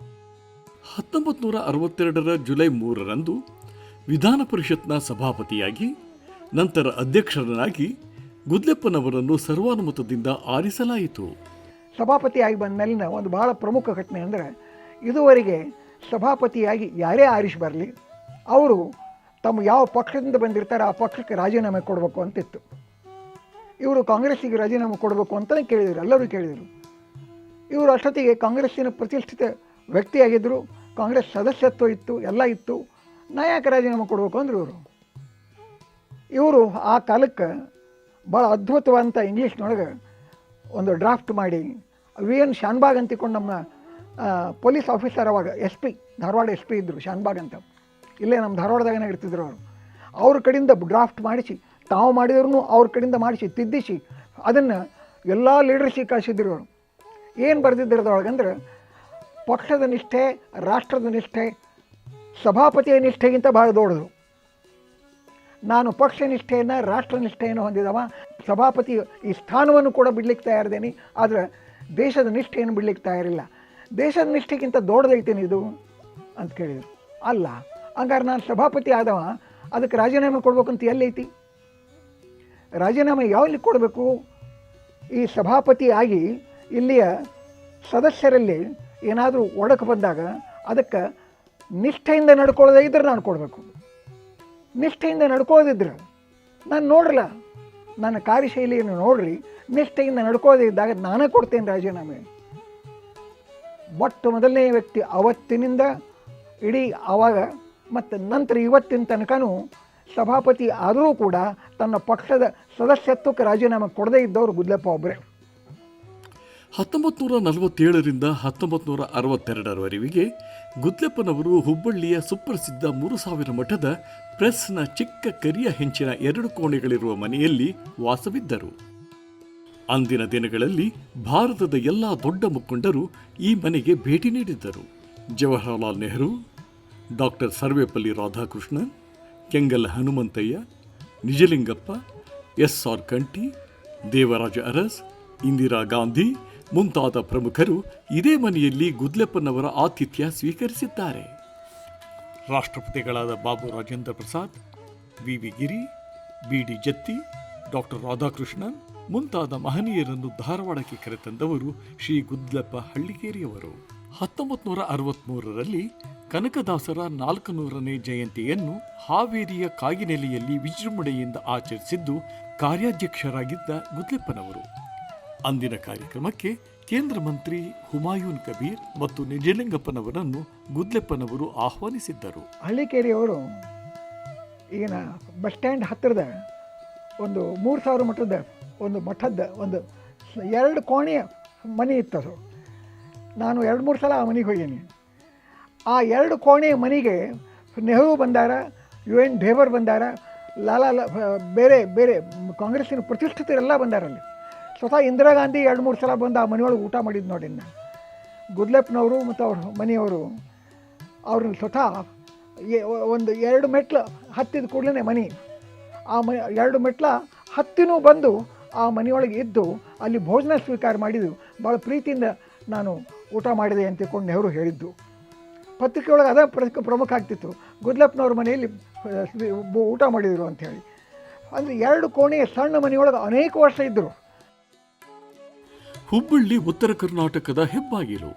1962ರ ಜುಲೈ 3ರಂದು ವಿಧಾನ ಪರಿಷತ್ನ ಸಭಾಪತಿಯಾಗಿ ನಂತರ ಅಧ್ಯಕ್ಷರನ್ನಾಗಿ ಗುದ್ಲೆಪ್ಪನವರನ್ನು ಸರ್ವಾನುಮತದಿಂದ ಆರಿಸಲಾಯಿತು. ಸಭಾಪತಿಯಾಗಿ ಬಂದ ಮೇಲಿನ ಒಂದು ಬಹಳ ಪ್ರಮುಖ ಘಟನೆ ಅಂದರೆ, ಇದುವರೆಗೆ ಸಭಾಪತಿಯಾಗಿ ಯಾರೇ ಆರಿಸಿ ಬರಲಿ ಅವರು ತಮ್ಮ ಯಾವ ಪಕ್ಷದಿಂದ ಬಂದಿರ್ತಾರೆ ಆ ಪಕ್ಷಕ್ಕೆ ರಾಜೀನಾಮೆ ಕೊಡಬೇಕು ಅಂತಿತ್ತು. ಇವರು ಕಾಂಗ್ರೆಸ್ಸಿಗೆ ರಾಜೀನಾಮೆ ಕೊಡಬೇಕು ಅಂತಲೇ ಕೇಳಿದರು, ಎಲ್ಲರೂ ಕೇಳಿದರು. ಇವರು ಅಷ್ಟೊತ್ತಿಗೆ ಕಾಂಗ್ರೆಸ್ಸಿನ ಪ್ರತಿಷ್ಠಿತ ವ್ಯಕ್ತಿಯಾಗಿದ್ದರು, ಕಾಂಗ್ರೆಸ್ ಸದಸ್ಯತ್ವ ಇತ್ತು, ಎಲ್ಲ ಇತ್ತು. ನಾ ಯಾಕೆ ರಾಜೀನಾಮೆ ಕೊಡಬೇಕು ಅಂದರು ಇವರು. ಆ ಕಾಲಕ್ಕೆ ಭಾಳ ಅದ್ಭುತವಾದಂಥ ಇಂಗ್ಲೀಷ್ನೊಳಗೆ ಒಂದು ಡ್ರಾಫ್ಟ್ ಮಾಡಿ ವಿ.ಎನ್. ಶಾನ್ಬಾಗ್ ಅಂತಿಕೊಂಡು ನಮ್ಮ ಪೊಲೀಸ್ ಆಫೀಸರ್ ಅವಾಗ SP, ಧಾರವಾಡ SP ಇದ್ದರು ಶಾನ್ಬಾಗ್ ಅಂತ. ಇಲ್ಲೇ ನಮ್ಮ ಧಾರವಾಡದಾಗನೇ ಇರ್ತಿದ್ರು ಅವರು. ಅವ್ರ ಕಡೆಯಿಂದ ಡ್ರಾಫ್ಟ್ ಮಾಡಿಸಿ, ತಾವು ಮಾಡಿದ್ರು ಅವ್ರ ಕಡೆಯಿಂದ ಮಾಡಿಸಿ ತಿದ್ದಿಸಿ ಅದನ್ನು ಎಲ್ಲ ಲೀಡರ್ಸಿಗೆ ಕಳಿಸಿದ್ರು ಅವರು. ಏನು ಬರೆದಿದ್ದರು ಅದ್ರೊಳಗಂದ್ರೆ, ಪಕ್ಷದ ನಿಷ್ಠೆ, ರಾಷ್ಟ್ರದ ನಿಷ್ಠೆ ಸಭಾಪತಿಯ ನಿಷ್ಠೆಗಿಂತ ಭಾಳ ದೊಡ್ಡದು. ನಾನು ಪಕ್ಷ ನಿಷ್ಠೆಯನ್ನು, ರಾಷ್ಟ್ರ ನಿಷ್ಠೆಯನ್ನು ಹೊಂದಿದವ, ಸಭಾಪತಿ ಈ ಸ್ಥಾನವನ್ನು ಕೂಡ ಬಿಡ್ಲಿಕ್ಕೆ ತಯಾರಿದ್ದೇನೆ, ಆದರೆ ದೇಶದ ನಿಷ್ಠೆಯನ್ನು ಬಿಡ್ಲಿಕ್ಕೆ ತಯಾರಿಲ್ಲ. ದೇಶದ ನಿಷ್ಠೆಗಿಂತ ದೊಡ್ಡದೈತೇನೆ ಇದು ಅಂತ ಕೇಳಿದರು. ಅಲ್ಲ, ಹಂಗಾರೆ ನಾನು ಸಭಾಪತಿ ಆದವ, ಅದಕ್ಕೆ ರಾಜೀನಾಮೆ ಕೊಡ್ಬೇಕಂತ ಎಲ್ಲೈತಿ? ರಾಜೀನಾಮೆ ಯಾವಲ್ಲಿ ಕೊಡಬೇಕು? ಈ ಸಭಾಪತಿ ಆಗಿ ಇಲ್ಲಿಯ ಸದಸ್ಯರಲ್ಲಿ ಏನಾದರೂ ಒಡಕು ಬಂದಾಗ ಅದಕ್ಕೆ ನಿಷ್ಠೆಯಿಂದ ನಡ್ಕೊಳ್ಳೋದೇ ಇದ್ರೆ ನಾನು ಕೊಡಬೇಕು. ನಿಷ್ಠೆಯಿಂದ ನಡ್ಕೊಳ್ಳೋದಿದ್ರೆ ನಾನು ನೋಡ್ರಲ್ಲ, ನನ್ನ ಕಾರ್ಯಶೈಲಿಯನ್ನು ನೋಡ್ರಿ, ನಿಷ್ಠೆಯಿಂದ ನಡ್ಕೊಳ್ಳೋದೇ ಇದ್ದಾಗ ನಾನೇ ಕೊಡ್ತೇನೆ ರಾಜೀನಾಮೆ. ಮೊಟ್ಟ ಮೊದಲನೇ ವ್ಯಕ್ತಿ ಅವತ್ತಿನಿಂದ ಇಡೀ ಆವಾಗ ಮತ್ತು ನಂತರ ಇವತ್ತಿನ ತನಕನೂ ಸಭಾಪತಿ ಆದರೂ ಕೂಡ ತನ್ನ ಪಕ್ಷದ ಸದಸ್ಯತ್ವಕ್ಕೆ ರಾಜೀನಾಮೆ ಕೊಡದೇ ಇದ್ದವರು ಗುದ್ಲೆಪ್ಪ ಒಬ್ಬರೇ. 1947ರಿಂದ 1962ರವರೆಗೆ ಗುದ್ಲೆಪ್ಪನವರು ಹುಬ್ಬಳ್ಳಿಯ ಸುಪ್ರಸಿದ್ಧ 3000 ಮಠದ ಪ್ರೆಸ್ನ ಚಿಕ್ಕ ಕರಿಯ ಹೆಂಚಿನ 2 ಕೋಣೆಗಳಿರುವ ಮನೆಯಲ್ಲಿ ವಾಸವಿದ್ದರು. ಅಂದಿನ ದಿನಗಳಲ್ಲಿ ಭಾರತದ ಎಲ್ಲ ದೊಡ್ಡ ಮುಖಂಡರು ಈ ಮನೆಗೆ ಭೇಟಿ ನೀಡಿದ್ದರು. Jawaharlal Nehru, doctor Sarvepalli Radhakrishnan, Kengal Hanumanthaiah, Nijalingappa, S.R. ಕಂಠಿ, ದೇವರಾಜ ಅರಸ್, ಇಂದಿರಾ ಗಾಂಧಿ ಮುಂತಾದ ಪ್ರಮುಖರು ಇದೇ ಮನೆಯಲ್ಲಿ ಗುದ್ಲೆಪ್ಪನವರ ಆತಿಥ್ಯ ಸ್ವೀಕರಿಸಿದ್ದಾರೆ. ರಾಷ್ಟ್ರಪತಿಗಳಾದ ಬಾಬು ರಾಜೇಂದ್ರ ಪ್ರಸಾದ್, ವಿ.ವಿ. ಗಿರಿ, ಬಿ.ಡಿ. ಜತ್ತಿ, ಡಾಕ್ಟರ್ ರಾಧಾಕೃಷ್ಣನ್ ಮುಂತಾದ ಮಹನೀಯರನ್ನು ಧಾರವಾಡಕ್ಕೆ ಕರೆತಂದವರು ಶ್ರೀ ಗುದ್ಲೆಪ್ಪ ಹಳ್ಳಿಕೇರಿಯವರು. 1963ರಲ್ಲಿ ಕನಕದಾಸರ 400ನೇ ಜಯಂತಿಯನ್ನು ಹಾವೇರಿಯ ಕಾಗಿನೆಲೆಯಲ್ಲಿ ವಿಜೃಂಭಣೆಯಿಂದ ಆಚರಿಸಿದ್ದು ಕಾರ್ಯಾಧ್ಯಕ್ಷರಾಗಿದ್ದ ಗುದ್ಲೆಪ್ಪನವರು. ಅಂದಿನ ಕಾರ್ಯಕ್ರಮಕ್ಕೆ ಕೇಂದ್ರ ಮಂತ್ರಿ ಹುಮಾಯೂನ್ ಕಬೀರ್ ಮತ್ತು ನಿಜಲಿಂಗಪ್ಪನವರನ್ನು ಗುದ್ಲೆಪ್ಪನವರು ಆಹ್ವಾನಿಸಿದ್ದರು. ಹಳ್ಳಿಕೇರಿಯವರು ಈಗಿನ ಬಸ್ ಸ್ಟ್ಯಾಂಡ್ ಹತ್ತಿರದ ಒಂದು 3000 ಮಠದ ಒಂದು ಮಠದ ಒಂದು 2 ಕೋಣೆಯ ಮನೆ ಇತ್ತು ಅದು. ನಾನು 2-3 ಸಲ ಆ ಮನೆಗೆ ಹೋಗೀನಿ. ಆ 2 ಕೋಣೆಯ ಮನೆಗೆ ನೆಹರು ಬಂದಾರ, UN ಢೇಬರ್ ಬಂದಾರ, ಬೇರೆ ಬೇರೆ ಕಾಂಗ್ರೆಸ್ಸಿನ ಪ್ರತಿಷ್ಠಿತರೆಲ್ಲ ಬಂದಾರಲ್ಲಿ. ಸ್ವತಃ ಇಂದಿರಾ ಗಾಂಧಿ 2-3 ಸಲ ಬಂದು ಆ ಮನೆಯೊಳಗೆ ಊಟ ಮಾಡಿದ್ದು ನೋಡಿ. ಗುದ್ಲೆಪ್ಪನವರು ಮತ್ತು ಅವ್ರ ಮನೆಯವರು ಅವ್ರನ್ನ ಸ್ವತಃ ಒಂದು 2 ಮೆಟ್ಲು ಹತ್ತಿದ ಕೂಡಲೇ ಮನೆ, ಆ 2 ಮೆಟ್ಲ ಹತ್ತಿನೂ ಬಂದು ಆ ಮನೆಯೊಳಗೆ ಇದ್ದು ಅಲ್ಲಿ ಭೋಜನ ಸ್ವೀಕಾರ ಮಾಡಿದ್ದು. ಭಾಳ ಪ್ರೀತಿಯಿಂದ ನಾನು ಊಟ ಮಾಡಿದೆ ಅಂತ ತಿಳ್ಕೊಂಡು ನೆಹರು ಹೇಳಿದ್ದು. ಪತ್ರಿಕೆ ಒಳಗೆ ಅದೇ ಪ್ರಮುಖ ಆಗ್ತಿತ್ತು, ಗುದ್ಲೆಪ್ಪನವ್ರ ಮನೆಯಲ್ಲಿ ಊಟ ಮಾಡಿದರು ಅಂಥೇಳಿ. ಅಂದರೆ 2 ಕೋಣೆಯ ಸಣ್ಣ ಮನೆಯೊಳಗೆ ಅನೇಕ ವರ್ಷ ಇದ್ದರು. ಹುಬ್ಬಳ್ಳಿ ಉತ್ತರ ಕರ್ನಾಟಕದ ಹೆಬ್ಬಾಗಿಲು.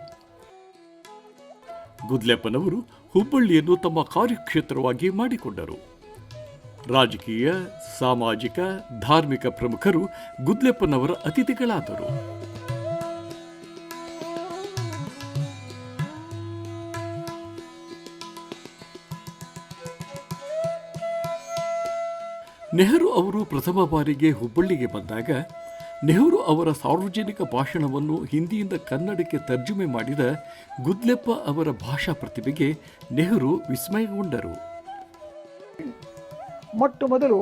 ಗುದ್ಲೆಪ್ಪನವರು ಹುಬ್ಬಳ್ಳಿಯನ್ನು ತಮ್ಮ ಕಾರ್ಯಕ್ಷೇತ್ರವಾಗಿ ಮಾಡಿಕೊಂಡರು. ರಾಜಕೀಯ, ಸಾಮಾಜಿಕ, ಧಾರ್ಮಿಕ ಪ್ರಮುಖರು ಗುದ್ಲೆಪ್ಪನವರ ಅತಿಥಿಗಳಾದರು. ನೆಹರು ಅವರು ಪ್ರಥಮ ಬಾರಿಗೆ ಹುಬ್ಬಳ್ಳಿಗೆ ಬಂದಾಗ ನೆಹರು ಅವರ ಸಾರ್ವಜನಿಕ ಭಾಷಣವನ್ನು ಹಿಂದಿಯಿಂದ ಕನ್ನಡಕ್ಕೆ ತರ್ಜುಮೆ ಮಾಡಿದ ಗುದ್ಲೆಪ್ಪ ಅವರ ಭಾಷಾ ಪ್ರತಿಭೆಗೆ ನೆಹರು ವಿಸ್ಮಯಗೊಂಡರು. ಮೊಟ್ಟ ಮೊದಲು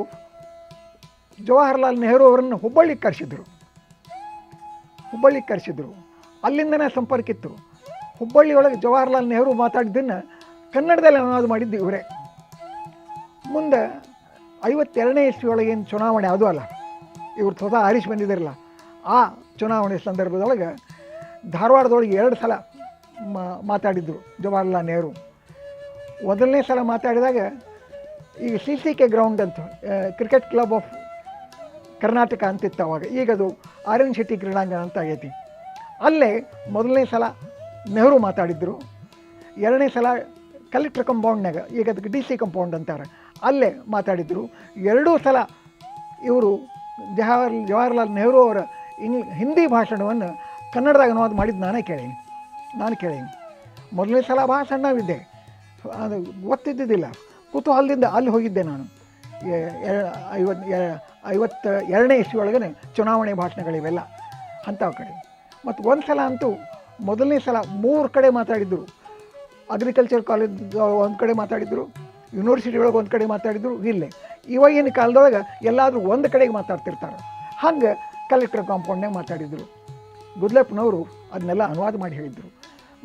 ಜವಾಹರ್ಲಾಲ್ ನೆಹರು ಅವರನ್ನು ಹುಬ್ಬಳ್ಳಿಗೆ ಕರೆಸಿದ್ರು. ಅಲ್ಲಿಂದನೇ ಸಂಪರ್ಕ ಇತ್ತು. ಹುಬ್ಬಳ್ಳಿಯೊಳಗೆ ಜವಾಹರ್ಲಾಲ್ ನೆಹರು ಮಾತಾಡಿದ್ದನ್ನು ಕನ್ನಡದಲ್ಲಿ ಅನುವಾದ ಮಾಡಿದ್ದು ಇವರೇ. ಮುಂದೆ 52ನೇ ಇಸ್ವಿಯೊಳಗೆ ಏನು ಚುನಾವಣೆ ಅದು ಅಲ್ಲ, ಇವರು ಸ್ವತಃ ಆರಿಸಿ ಬಂದಿದ್ದಾರಲ್ಲ, ಆ ಚುನಾವಣೆ ಸಂದರ್ಭದೊಳಗೆ ಧಾರವಾಡದೊಳಗೆ 2 ಸಲ ಮಾತಾಡಿದರು ಜವಾಹರ್ಲಾಲ್ ನೆಹರು. ಮೊದಲನೇ ಸಲ ಮಾತಾಡಿದಾಗ ಈಗ CCK ಗ್ರೌಂಡ್ ಅಂತ ಕ್ರಿಕೆಟ್ ಕ್ಲಬ್ ಆಫ್ ಕರ್ನಾಟಕ ಅಂತಿತ್ತು ಅವಾಗ, ಈಗ ಅದು RN ಶೆಟ್ಟಿ ಕ್ರೀಡಾಂಗಣ ಅಂತ ಆಗೈತಿ. ಅಲ್ಲೇ ಮೊದಲನೇ ಸಲ ನೆಹರು ಮಾತಾಡಿದರು. 2ನೇ ಸಲ ಕಲೆಕ್ಟರ್ ಕಂಪೌಂಡ್ನಾಗ, ಈಗ ಅದಕ್ಕೆ DC ಕಂಪೌಂಡ್ ಅಂತಾರೆ, ಅಲ್ಲೇ ಮಾತಾಡಿದರು. 2 ಸಲ ಇವರು ಜವಾಹರ್ಲಾಲ್ ನೆಹರು ಅವರ ಹಿಂದಿ ಭಾಷಣವನ್ನು ಕನ್ನಡದಾಗ ಅನುವಾದ ಮಾಡಿದ್ದು ನಾನೇ ಕೇಳೀನಿ. ಮೊದಲನೇ ಸಲ ಭಾಳ ಸಣ್ಣವಿದ್ದೆ, ಅದು ಗೊತ್ತಿದ್ದಿದ್ದಿಲ್ಲ. ಕುತೂಹಲದಿಂದ ಅಲ್ಲಿ ಹೋಗಿದ್ದೆ ನಾನು. 52ನೇ ಇಸ್ವಿಯೊಳಗನೆ ಚುನಾವಣೆ ಭಾಷಣಗಳಿವೆಲ್ಲ ಅಂಥವು ಕಡೆ. ಮತ್ತು ಒಂದು ಸಲ ಅಂತೂ ಮೊದಲನೇ ಸಲ 3 ಕಡೆ ಮಾತಾಡಿದರು. ಅಗ್ರಿಕಲ್ಚರ್ ಕಾಲೇಜ್ ಒಂದು ಕಡೆ ಮಾತಾಡಿದರು, ಯೂನಿವರ್ಸಿಟಿ ಒಳಗೆ ಒಂದು ಕಡೆ ಮಾತಾಡಿದರು. ಇಲ್ಲೇ ಇವಾಗಿನ ಕಾಲದೊಳಗೆ ಎಲ್ಲಾದರೂ ಒಂದು ಕಡೆಗೆ ಮಾತಾಡ್ತಿರ್ತಾರೆ. ಹಂಗೆ ಕಲೆಕ್ಟರ್ ಕಾಂಪೌಂಡ್ನಾಗ ಮಾತಾಡಿದರು. ಗುದ್ಲೆಪ್ಪನವರು ಅದನ್ನೆಲ್ಲ ಅನುವಾದ ಮಾಡಿ ಹೇಳಿದರು.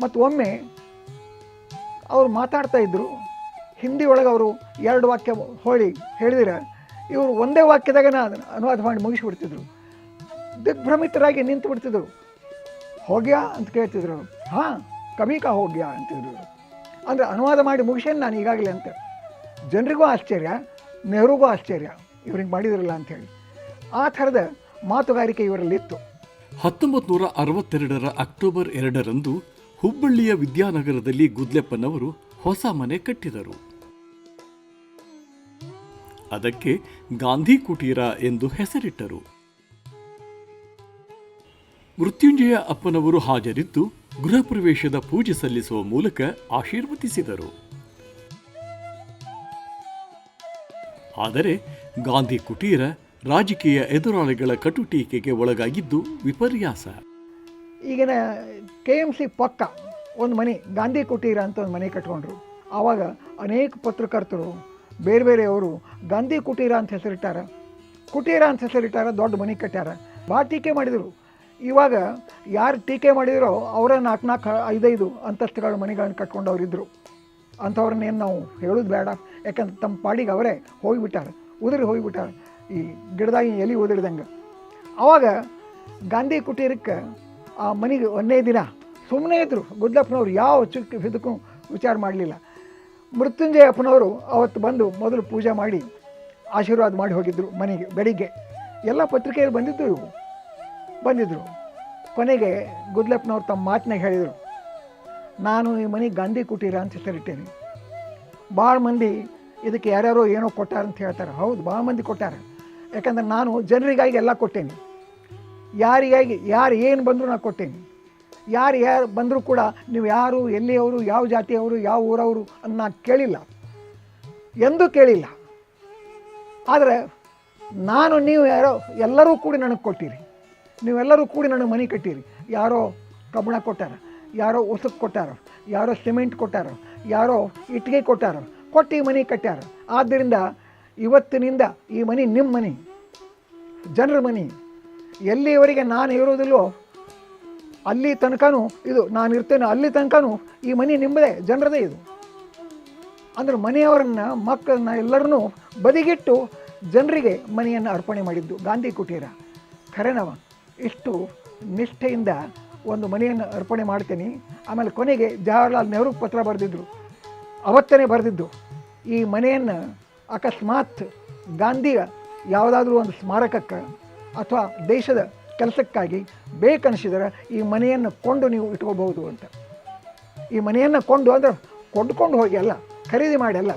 ಮತ್ತು ಒಮ್ಮೆ ಅವರು ಮಾತಾಡ್ತಾಯಿದ್ರು, ಹಿಂದಿ ಒಳಗೆ ಅವರು 2 ವಾಕ್ಯ ಹೇಳಿದ್ರೆ ಇವರು ಒಂದೇ ವಾಕ್ಯದಾಗ ಅದನ್ನು ಅನುವಾದ ಮಾಡಿ ಮುಗಿಸ್ಬಿಡ್ತಿದ್ರು. ದಿಗ್ಭ್ರಮಿತರಾಗಿ ನಿಂತು ಬಿಡ್ತಿದ್ರು. ಹೋಗ್ಯಾ ಅಂತ ಕೇಳ್ತಿದ್ರು. ಹಾಂ, ಕವಿಕಾ ಹೋಗ್ಯಾ ಅಂತಿದ್ರು. ಅಂದರೆ ಅನುವಾದ ಮಾಡಿ ಮುಗಿಸೇನು ನಾನು ಈಗಾಗಲೇ ಅಂತ. ಜನರಿಗೂ ಆಶ್ಚರ್ಯ, ನೆಹರುಗೂ ಆಶ್ಚರ್ಯ, ಇವ್ರಿಗೆ ಮಾಡಿದ್ರಲ್ಲ ಅಂಥೇಳಿ. ಆ ಥರದ ಮಾತುಗಾರಿಕೆ ಇವರಲ್ಲಿತ್ತು. 1962 ಅಕ್ಟೋಬರ್ 2ರಂದು ಹುಬ್ಬಳ್ಳಿಯ ವಿದ್ಯಾನಗರದಲ್ಲಿ ಗುದ್ಲೆಪ್ಪನವರು ಹೊಸ ಮನೆ ಕಟ್ಟಿದರು. ಅದಕ್ಕೆ ಗಾಂಧಿ ಕುಟೀರ ಎಂದು ಹೆಸರಿಟ್ಟರು. ಮೃತ್ಯುಂಜಯ ಅಪ್ಪನವರು ಹಾಜರಿದ್ದು ಗೃಹ ಪ್ರವೇಶದ ಪೂಜೆ ಸಲ್ಲಿಸುವ ಮೂಲಕ ಆಶೀರ್ವದಿಸಿದರು. ಆದರೆ ಗಾಂಧಿ ಕುಟೀರ ರಾಜಕೀಯ ಎದುರಾಳಿಗಳ ಕಟುಟೀಕೆಗೆ ಒಳಗಾಗಿದ್ದು ವಿಪರ್ಯಾಸ. ಈಗಿನ KMC ಪಕ್ಕ ಒಂದು ಮನೆ, ಗಾಂಧಿ ಕುಟೀರ ಅಂತ ಒಂದು ಮನೆ ಕಟ್ಕೊಂಡ್ರು. ಆವಾಗ ಅನೇಕ ಪತ್ರಕರ್ತರು ಬೇರೆ ಬೇರೆಯವರು ಗಾಂಧಿ ಕುಟೀರ ಅಂತ ಹೆಸರಿಟ್ಟಾರ, ದೊಡ್ಡ ಮನೆ ಕಟ್ಟ್ಯಾರ, ಭಾಳ ಟೀಕೆ ಮಾಡಿದರು. ಇವಾಗ ಯಾರು ಟೀಕೆ ಮಾಡಿದರೋ ಅವರೇ 4-5 ಅಂತಸ್ತುಗಳ ಮನೆಗಳನ್ನು ಕಟ್ಕೊಂಡವ್ರಿದ್ದರು. ಅಂಥವ್ರನ್ನೇನು ನಾವು ಹೇಳೋದು ಬೇಡ, ಯಾಕಂದ್ರೆ ತಮ್ಮ ಪಾಡಿಗೆ ಅವರೇ ಹೋಗಿಬಿಟ್ಟಾರೆ, ಹೋಗಿಬಿಟ್ಟಾರೆ, ಈ ಗಿಡದಾಗಿ ಎಲೆ ಉದುರಿದಂಗೆ. ಆವಾಗ ಗಾಂಧಿ ಕುಟೀರಕ್ಕೆ ಆ ಮನೆಗೆ ಒಂದೇ ದಿನ ಸುಮ್ಮನೆ ಇದ್ದರು. ಗುದ್ಲೆಪ್ಪನವ್ರು ಯಾವ ಇದಕ್ಕೂ ವಿಚಾರ ಮಾಡಲಿಲ್ಲ. ಮೃತ್ಯುಂಜಯ ಅಪ್ಪನವರು ಅವತ್ತು ಬಂದು ಮೊದಲು ಪೂಜೆ ಮಾಡಿ ಆಶೀರ್ವಾದ ಮಾಡಿ ಹೋಗಿದ್ದರು ಮನೆಗೆ. ಬೆಳಿಗ್ಗೆ ಎಲ್ಲ ಪತ್ರಿಕೆಯಲ್ಲಿ ಬಂದಿದ್ದರು. ಕೊನೆಗೆ ಗುದ್ಲೆಪ್ಪನವ್ರು ತಮ್ಮ ಮಾತಿನಾಗ ಹೇಳಿದರು, ನಾನು ಈ ಮನೆಗೆ ಗಾಂಧಿ ಕುಟೀರ ಅಂತ ಹೆಸರಿಟ್ಟೇನೆ. ಭಾಳ ಮಂದಿ ಇದಕ್ಕೆ ಯಾರ್ಯಾರೋ ಏನೋ ಕೊಟ್ಟಾರ ಅಂತ ಹೇಳ್ತಾರೆ. ಹೌದು, ಭಾಳ ಮಂದಿ ಕೊಟ್ಟಾರ. ಯಾಕಂದ್ರೆ ನಾನು ಜನರಿಗಾಗಿ ಎಲ್ಲ ಕೊಟ್ಟೇನೆ. ಯಾರು ಏನು ಬಂದರೂ ನಾನು ಕೊಟ್ಟೇನೆ. ಯಾರು ಬಂದರೂ ಕೂಡ ನೀವು ಯಾರು, ಎಲ್ಲಿಯವರು, ಯಾವ ಜಾತಿಯವರು, ಯಾವ ಊರವರು ಅಂತ ನಾನು ಕೇಳಿಲ್ಲ, ಎಂದೂ ಕೇಳಿಲ್ಲ. ಆದರೆ ನಾನು ನೀವು ಯಾರೋ ಎಲ್ಲರೂ ಕೂಡಿ ನನಗೆ ಕೊಟ್ಟಿರಿ, ನೀವೆಲ್ಲರೂ ಕೂಡಿ ನನಗೆ ಮನೆ ಕಟ್ಟಿರಿ. ಯಾರೋ ಕಬ್ಬಣ ಕೊಟ್ಟಾರ, ಯಾರೋ ಉಸುಕು ಕೊಟ್ಟಾರ, ಯಾರೋ ಸಿಮೆಂಟ್ ಕೊಟ್ಟಾರ, ಯಾರೋ ಇಟ್ಟಿಗೆ ಕೊಟ್ಟಾರ, ಕೊಟ್ಟು ಈ ಮನೆ ಕಟ್ಟಾರ. ಆದ್ದರಿಂದ ಇವತ್ತಿನಿಂದ ಈ ಮನೆ ನಿಮ್ಮ ಮನೆ, ಜನರ ಮನೆ. ಎಲ್ಲಿಯವರೆಗೆ ನಾನು ಇರೋದಿಲ್ಲೋ ಅಲ್ಲಿ ತನಕನೂ ಇದು ನಾನು ಇರ್ತೇನೆ, ಅಲ್ಲಿ ತನಕನೂ ಈ ಮನೆ ನಿಮ್ಮದೇ, ಜನರದೇ ಇದು. ಅಂದ್ರೆ ಮನೆಯವರನ್ನು, ಮಕ್ಕಳನ್ನ ಎಲ್ಲರನ್ನೂ ಬದಿಗಿಟ್ಟು ಜನರಿಗೆ ಮನೆಯನ್ನು ಅರ್ಪಣೆ ಮಾಡಿದ್ದು ಗಾಂಧಿ ಕುಟೀರ. ಖರೇನವ ಇಷ್ಟು ನಿಷ್ಠೆಯಿಂದ ಒಂದು ಮನೆಯನ್ನು ಅರ್ಪಣೆ ಮಾಡ್ತೀನಿ. ಆಮೇಲೆ ಕೊನೆಗೆ ಜವಾಹರ್ಲಾಲ್ ನೆಹರು ಪತ್ರ ಬರೆದಿದ್ದರು, ಅವತ್ತೇ ಬರೆದಿದ್ದು, ಈ ಮನೆಯನ್ನು ಅಕಸ್ಮಾತ್ ಗಾಂಧಿಯ ಯಾವುದಾದ್ರೂ ಒಂದು ಸ್ಮಾರಕಕ್ಕೆ ಅಥವಾ ದೇಶದ ಕೆಲಸಕ್ಕಾಗಿ ಬೇಕನ್ನಿಸಿದರೆ ಈ ಮನೆಯನ್ನು ಕೊಂಡು ನೀವು ಇಟ್ಕೋಬಹುದು ಅಂತ. ಈ ಮನೆಯನ್ನು ಕೊಂಡು ಅಂದರೆ ಕೊಂಡ್ಕೊಂಡು ಹೋಗಿ ಅಲ್ಲ, ಖರೀದಿ ಮಾಡಿ ಅಲ್ಲ,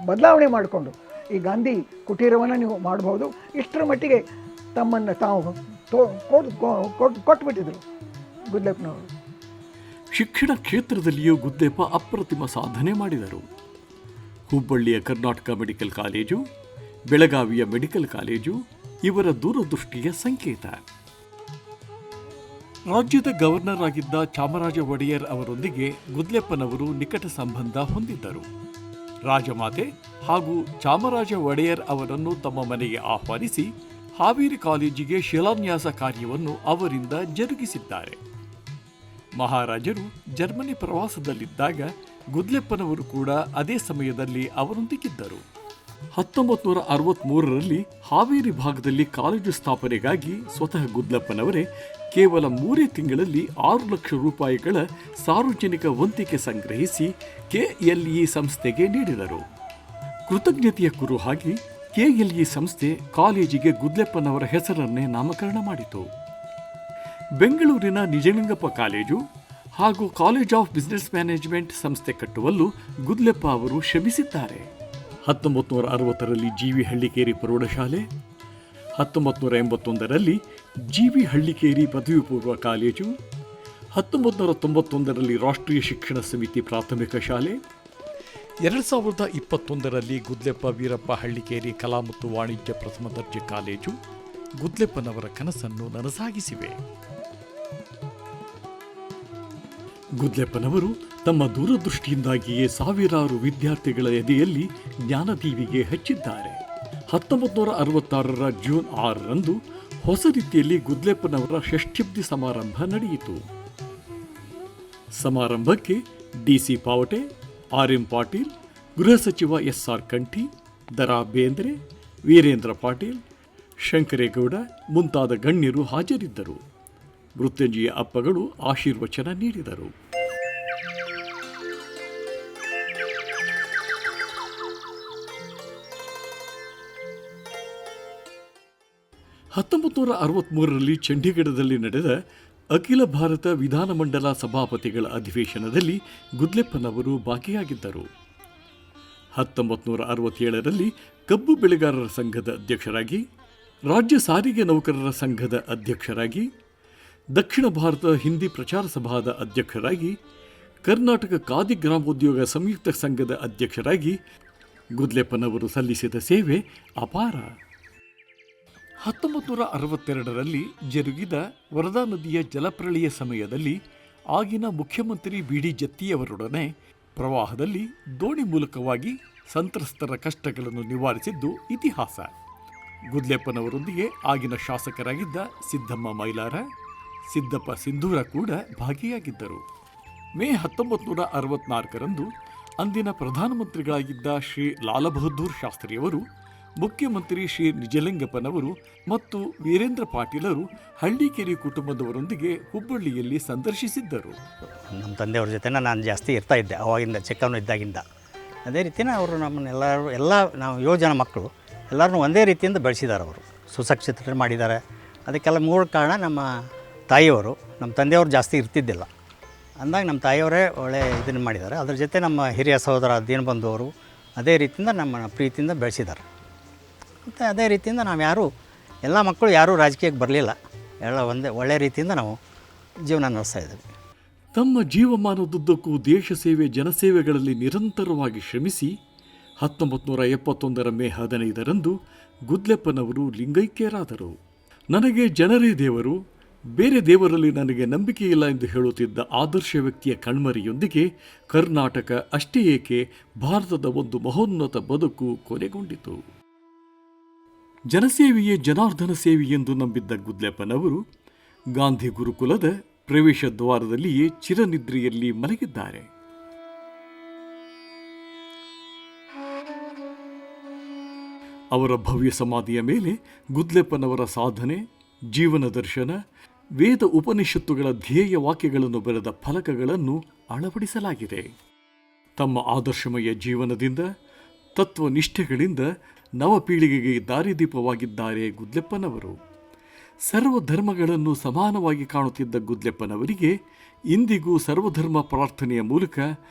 ಬದಲಾವಣೆ ಮಾಡಿಕೊಂಡು ಈ ಗಾಂಧಿ ಕುಟೀರವನ್ನು ನೀವು ಮಾಡ್ಬೋದು. ಇಷ್ಟರ ಮಟ್ಟಿಗೆ ತಮ್ಮನ್ನು ತಾವು ಕೊಟ್ಬಿಟ್ಟಿದ್ರು ಗುದ್ಲೆಪ್ಪನವರು. ಶಿಕ್ಷಣ ಕ್ಷೇತ್ರದಲ್ಲಿಯೂ ಗುದ್ಲೆಪ್ಪ ಅಪ್ರತಿಮ ಸಾಧನೆ ಮಾಡಿದರು. ಹುಬ್ಬಳ್ಳಿಯ ಕರ್ನಾಟಕ ಮೆಡಿಕಲ್ ಕಾಲೇಜು, ಬೆಳಗಾವಿಯ ಮೆಡಿಕಲ್ ಕಾಲೇಜು ಇವರ ದೂರದೃಷ್ಟಿಯ ಸಂಕೇತ. ರಾಜ್ಯದ ಗವರ್ನರ್ ಆಗಿದ್ದ ಚಾಮರಾಜ ಒಡೆಯರ್ ಅವರೊಂದಿಗೆ ಗುದ್ಲೆಪ್ಪನವರು ನಿಕಟ ಸಂಬಂಧ ಹೊಂದಿದ್ದರು. ರಾಜಮಾತೆ ಹಾಗೂ ಚಾಮರಾಜ ಒಡೆಯರ್ ಅವರನ್ನು ತಮ್ಮ ಮನೆಗೆ ಆಹ್ವಾನಿಸಿ ಹಾವೇರಿ ಕಾಲೇಜಿಗೆ ಶಿಲಾನ್ಯಾಸ ಕಾರ್ಯವನ್ನು ಅವರಿಂದ ಜರುಗಿಸಿದ್ದಾರೆ. ಮಹಾರಾಜರು ಜರ್ಮನಿ ಪ್ರವಾಸದಲ್ಲಿದ್ದಾಗ ಗುದ್ಲೆಪ್ಪನವರು ಕೂಡ ಅದೇ ಸಮಯದಲ್ಲಿ ಅವರೊಂದಿಗಿದ್ದರು. 1963ರಲ್ಲಿ ಹಾವೇರಿ ಭಾಗದಲ್ಲಿ ಕಾಲೇಜು ಸ್ಥಾಪನೆಗಾಗಿ ಸ್ವತಃ ಗುದ್ಲೆಪ್ಪನವರೇ ಕೇವಲ 3 ತಿಂಗಳಲ್ಲಿ 6 ಲಕ್ಷ ರೂಪಾಯಿಗಳ ಸಾರ್ವಜನಿಕ ವಂತಿಕೆ ಸಂಗ್ರಹಿಸಿ KLE ಸಂಸ್ಥೆಗೆ ನೀಡಿದರು. ಕೃತಜ್ಞತೆಯ ಕುರುಹಾಗಿ KLE ಸಂಸ್ಥೆ ಕಾಲೇಜಿಗೆ ಗುದ್ಲೆಪ್ಪನವರ ಹೆಸರನ್ನೇ ನಾಮಕರಣ ಮಾಡಿತು. ಬೆಂಗಳೂರಿನ ನಿಜಲಿಂಗಪ್ಪ ಕಾಲೇಜು ಹಾಗೂ ಕಾಲೇಜ್ ಆಫ್ ಬಿಸಿನೆಸ್ ಮ್ಯಾನೇಜ್ಮೆಂಟ್ ಸಂಸ್ಥೆ ಕಟ್ಟುವಲ್ಲೂ ಗುದ್ಲೆಪ್ಪ ಅವರು ಶ್ರಮಿಸಿದ್ದಾರೆ. 1960ರಲ್ಲಿ GV ಹಳ್ಳಿಕೇರಿ ಪ್ರೌಢಶಾಲೆ, 1981ರಲ್ಲಿ GV ಹಳ್ಳಿಕೇರಿ ಪದವಿ ಪೂರ್ವ ಕಾಲೇಜು, 1991ರಲ್ಲಿ ರಾಷ್ಟ್ರೀಯ ಶಿಕ್ಷಣ ಸಮಿತಿ ಪ್ರಾಥಮಿಕ ಶಾಲೆ, 2021ರಲ್ಲಿ ಗುದ್ಲೆಪ್ಪ ವೀರಪ್ಪ ಹಳ್ಳಿಕೇರಿ ಕಲಾ ಮತ್ತು ವಾಣಿಜ್ಯ ಪ್ರಥಮ ದರ್ಜೆ ಕಾಲೇಜು ಗುದ್ಲೆಪ್ಪನವರ ಕನಸನ್ನು ನನಸಾಗಿಸಿವೆ. ಗುದ್ಲೆಪ್ಪನವರು ತಮ್ಮ ದೂರದೃಷ್ಟಿಯಿಂದಾಗಿಯೇ ಸಾವಿರಾರು ವಿದ್ಯಾರ್ಥಿಗಳ ಎದೆಯಲ್ಲಿ ಜ್ಞಾನದೀವಿಗೆ ಹಚ್ಚಿದ್ದಾರೆ. 1966ರ ಜೂನ್ 6ರಂದು ಹೊಸ ರೀತಿಯಲ್ಲಿ ಗುದ್ಲೆಪ್ಪನವರ ಷಷ್ಠ್ಯಬ್ದಿ ಸಮಾರಂಭ ನಡೆಯಿತು. ಸಮಾರಂಭಕ್ಕೆ DC ಪಾವಟೆ, RM ಪಾಟೀಲ್, ಗೃಹ ಸಚಿವ SR ಕಂಠಿ, ದರಾ ಬೇಂದ್ರೆ, ವೀರೇಂದ್ರ ಪಾಟೀಲ್, ಶಂಕರೇಗೌಡ ಮುಂತಾದ ಗಣ್ಯರು ಹಾಜರಿದ್ದರು. ಮೃತ್ಯುಂಜಯ ಅಪ್ಪಗಳು ಆಶೀರ್ವಚನ ನೀಡಿದರು. 1963ರಲ್ಲಿ ಚಂಡೀಗಢದಲ್ಲಿ ನಡೆದ ಅಖಿಲ ಭಾರತ ವಿಧಾನಮಂಡಲ ಸಭಾಪತಿಗಳ ಅಧಿವೇಶನದಲ್ಲಿ ಗುದ್ಲೆಪ್ಪನವರು ಭಾಗಿಯಾಗಿದ್ದರು. 1967ರಲ್ಲಿ ಕಬ್ಬು ಬೆಳೆಗಾರರ ಸಂಘದ ಅಧ್ಯಕ್ಷರಾಗಿ, ರಾಜ್ಯ ಸಾರಿಗೆ ನೌಕರರ ಸಂಘದ ಅಧ್ಯಕ್ಷರಾಗಿ, ದಕ್ಷಿಣ ಭಾರತ ಹಿಂದಿ ಪ್ರಚಾರ ಸಭಾದ ಅಧ್ಯಕ್ಷರಾಗಿ, ಕರ್ನಾಟಕ ಖಾದಿ ಗ್ರಾಮೋದ್ಯೋಗ ಸಂಯುಕ್ತ ಸಂಘದ ಅಧ್ಯಕ್ಷರಾಗಿ ಗುದ್ಲೆಪ್ಪನವರು ಸಲ್ಲಿಸಿದ ಸೇವೆ ಅಪಾರ. 1962ರಲ್ಲಿ ಜರುಗಿದ ವರದಾ ನದಿಯ ಜಲಪ್ರಳಯ ಸಮಯದಲ್ಲಿ ಆಗಿನ ಮುಖ್ಯಮಂತ್ರಿ BD ಜತ್ತಿಯವರೊಡನೆ ಪ್ರವಾಹದಲ್ಲಿ ದೋಣಿ ಮೂಲಕವಾಗಿ ಸಂತ್ರಸ್ತರ ಕಷ್ಟಗಳನ್ನು ನಿವಾರಿಸಿದ್ದು ಇತಿಹಾಸ. ಗುದ್ಲೆಪ್ಪನವರೊಂದಿಗೆ ಆಗಿನ ಶಾಸಕರಾಗಿದ್ದ ಸಿದ್ದಮ್ಮ ಮೈಲಾರ, ಸಿದ್ದಪ್ಪ ಸಿಂಧೂರ ಕೂಡ ಭಾಗಿಯಾಗಿದ್ದರು. ಮೇ 1964ರಂದು ಅಂದಿನ ಪ್ರಧಾನಮಂತ್ರಿಗಳಾಗಿದ್ದ ಶ್ರೀ ಲಾಲ್ ಬಹದ್ದೂರ್ ಶಾಸ್ತ್ರಿಯವರು, ಮುಖ್ಯಮಂತ್ರಿ ಶ್ರೀ ನಿಜಲಿಂಗಪ್ಪನವರು ಮತ್ತು ವೀರೇಂದ್ರ ಪಾಟೀಲರು ಹಳ್ಳಿಕೇರಿ ಕುಟುಂಬದವರೊಂದಿಗೆ ಹುಬ್ಬಳ್ಳಿಯಲ್ಲಿ ಸಂದರ್ಶಿಸಿದ್ದರು. ನಮ್ಮ ತಂದೆಯವ್ರ ಜೊತೆನ ನಾನು ಜಾಸ್ತಿ ಇರ್ತಾ ಇದ್ದೆ ಅವಾಗಿಂದ, ಚಿಕ್ಕವನು ಇದ್ದಾಗಿಂದ. ಅದೇ ರೀತಿಯೇ ಅವರು ನಮ್ಮನ್ನೆಲ್ಲರೂ ನಾವು 7 ಜನ ಮಕ್ಕಳು ಎಲ್ಲರನ್ನೂ ಒಂದೇ ರೀತಿಯಿಂದ ಬೆಳೆಸಿದ್ದಾರೆ. ಅವರು ಸುಸಕ್ಷಿತ ಮಾಡಿದ್ದಾರೆ. ಅದಕ್ಕೆಲ್ಲ ಮೂಲ ಕಾರಣ ನಮ್ಮ ತಾಯಿಯವರು. ನಮ್ಮ ತಂದೆಯವರು ಜಾಸ್ತಿ ಇರ್ತಿದ್ದಿಲ್ಲ, ಅಂದಾಗ ನಮ್ಮ ತಾಯಿಯವರೇ ಒಳ್ಳೆ ಇದನ್ನು ಮಾಡಿದ್ದಾರೆ. ಅದ್ರ ಜೊತೆ ನಮ್ಮ ಹಿರಿಯ ಸಹೋದರ ದೀನಬಂಧು ಅವರು ಅದೇ ರೀತಿಯಿಂದ ನಮ್ಮನ್ನು ಪ್ರೀತಿಯಿಂದ ಬೆಳೆಸಿದ್ದಾರೆ. ಮತ್ತು ಅದೇ ರೀತಿಯಿಂದ ನಾವು ಎಲ್ಲ ಮಕ್ಕಳು ಯಾರೂ ರಾಜಕೀಯಕ್ಕೆ ಬರಲಿಲ್ಲ. ಎಲ್ಲ ಒಳ್ಳೆಯ ರೀತಿಯಿಂದ ನಾವು ಜೀವನ ನಡೆಸ್ತಾ ಇದ್ದೀವಿ. ತಮ್ಮ ಜೀವಮಾನದುದ್ದಕ್ಕೂ ದೇಶ ಸೇವೆ, ಜನಸೇವೆಗಳಲ್ಲಿ ನಿರಂತರವಾಗಿ ಶ್ರಮಿಸಿ 1971 ಮೇ 15ರಂದು ಗುದ್ಲೆಪ್ಪನವರು ಲಿಂಗೈಕ್ಯರಾದರು. ನನಗೆ ಜನರೇ ದೇವರು, ಬೇರೆ ದೇವರಲ್ಲಿ ನನಗೆ ನಂಬಿಕೆ ಇಲ್ಲ ಎಂದು ಹೇಳುತ್ತಿದ್ದ ಆದರ್ಶ ವ್ಯಕ್ತಿಯ ಕಣ್ಮರಿಯೊಂದಿಗೆ ಕರ್ನಾಟಕ ಅಷ್ಟೇ ಏಕೆ ಭಾರತದ ಒಂದು ಮಹೋನ್ನತ ಬದುಕು ಕೊನೆಗೊಂಡಿತು. ಜನಸೇವೆಯೇ ಜನಾರ್ದನ ಸೇವೆ ಎಂದು ನಂಬಿದ್ದ ಗುದ್ಲೆಪ್ಪನವರು ಗಾಂಧಿ ಗುರುಕುಲದ ಪ್ರವೇಶ ದ್ವಾರದಲ್ಲಿಯೇ ಚಿರನಿದ್ರೆಯಲ್ಲಿ ಮಲಗಿದ್ದಾರೆ. ಅವರ ಭವ್ಯ ಸಮಾಧಿಯ ಮೇಲೆ ಗುದ್ಲೆಪ್ಪನವರ ಸಾಧನೆ, ಜೀವನ ದರ್ಶನ, ವೇದ ಉಪನಿಷತ್ತುಗಳ ಧ್ಯೇಯ ವಾಕ್ಯಗಳನ್ನು ಬರೆದ ಫಲಕಗಳನ್ನು ಅಳವಡಿಸಲಾಗಿದೆ. ತಮ್ಮ ಆದರ್ಶಮಯ ಜೀವನದಿಂದ, ತತ್ವನಿಷ್ಠೆಗಳಿಂದ ನವಪೀಳಿಗೆಗೆ ದಾರಿದೀಪವಾಗಿದ್ದಾರೆ ಗುದ್ಲೆಪ್ಪನವರು. ಸರ್ವಧರ್ಮಗಳನ್ನು ಸಮಾನವಾಗಿ ಕಾಣುತ್ತಿದ್ದ ಗುದ್ಲೆಪ್ಪನವರಿಗೆ ಇಂದಿಗೂ ಸರ್ವಧರ್ಮ ಪ್ರಾರ್ಥನೆಯ ಮೂಲಕ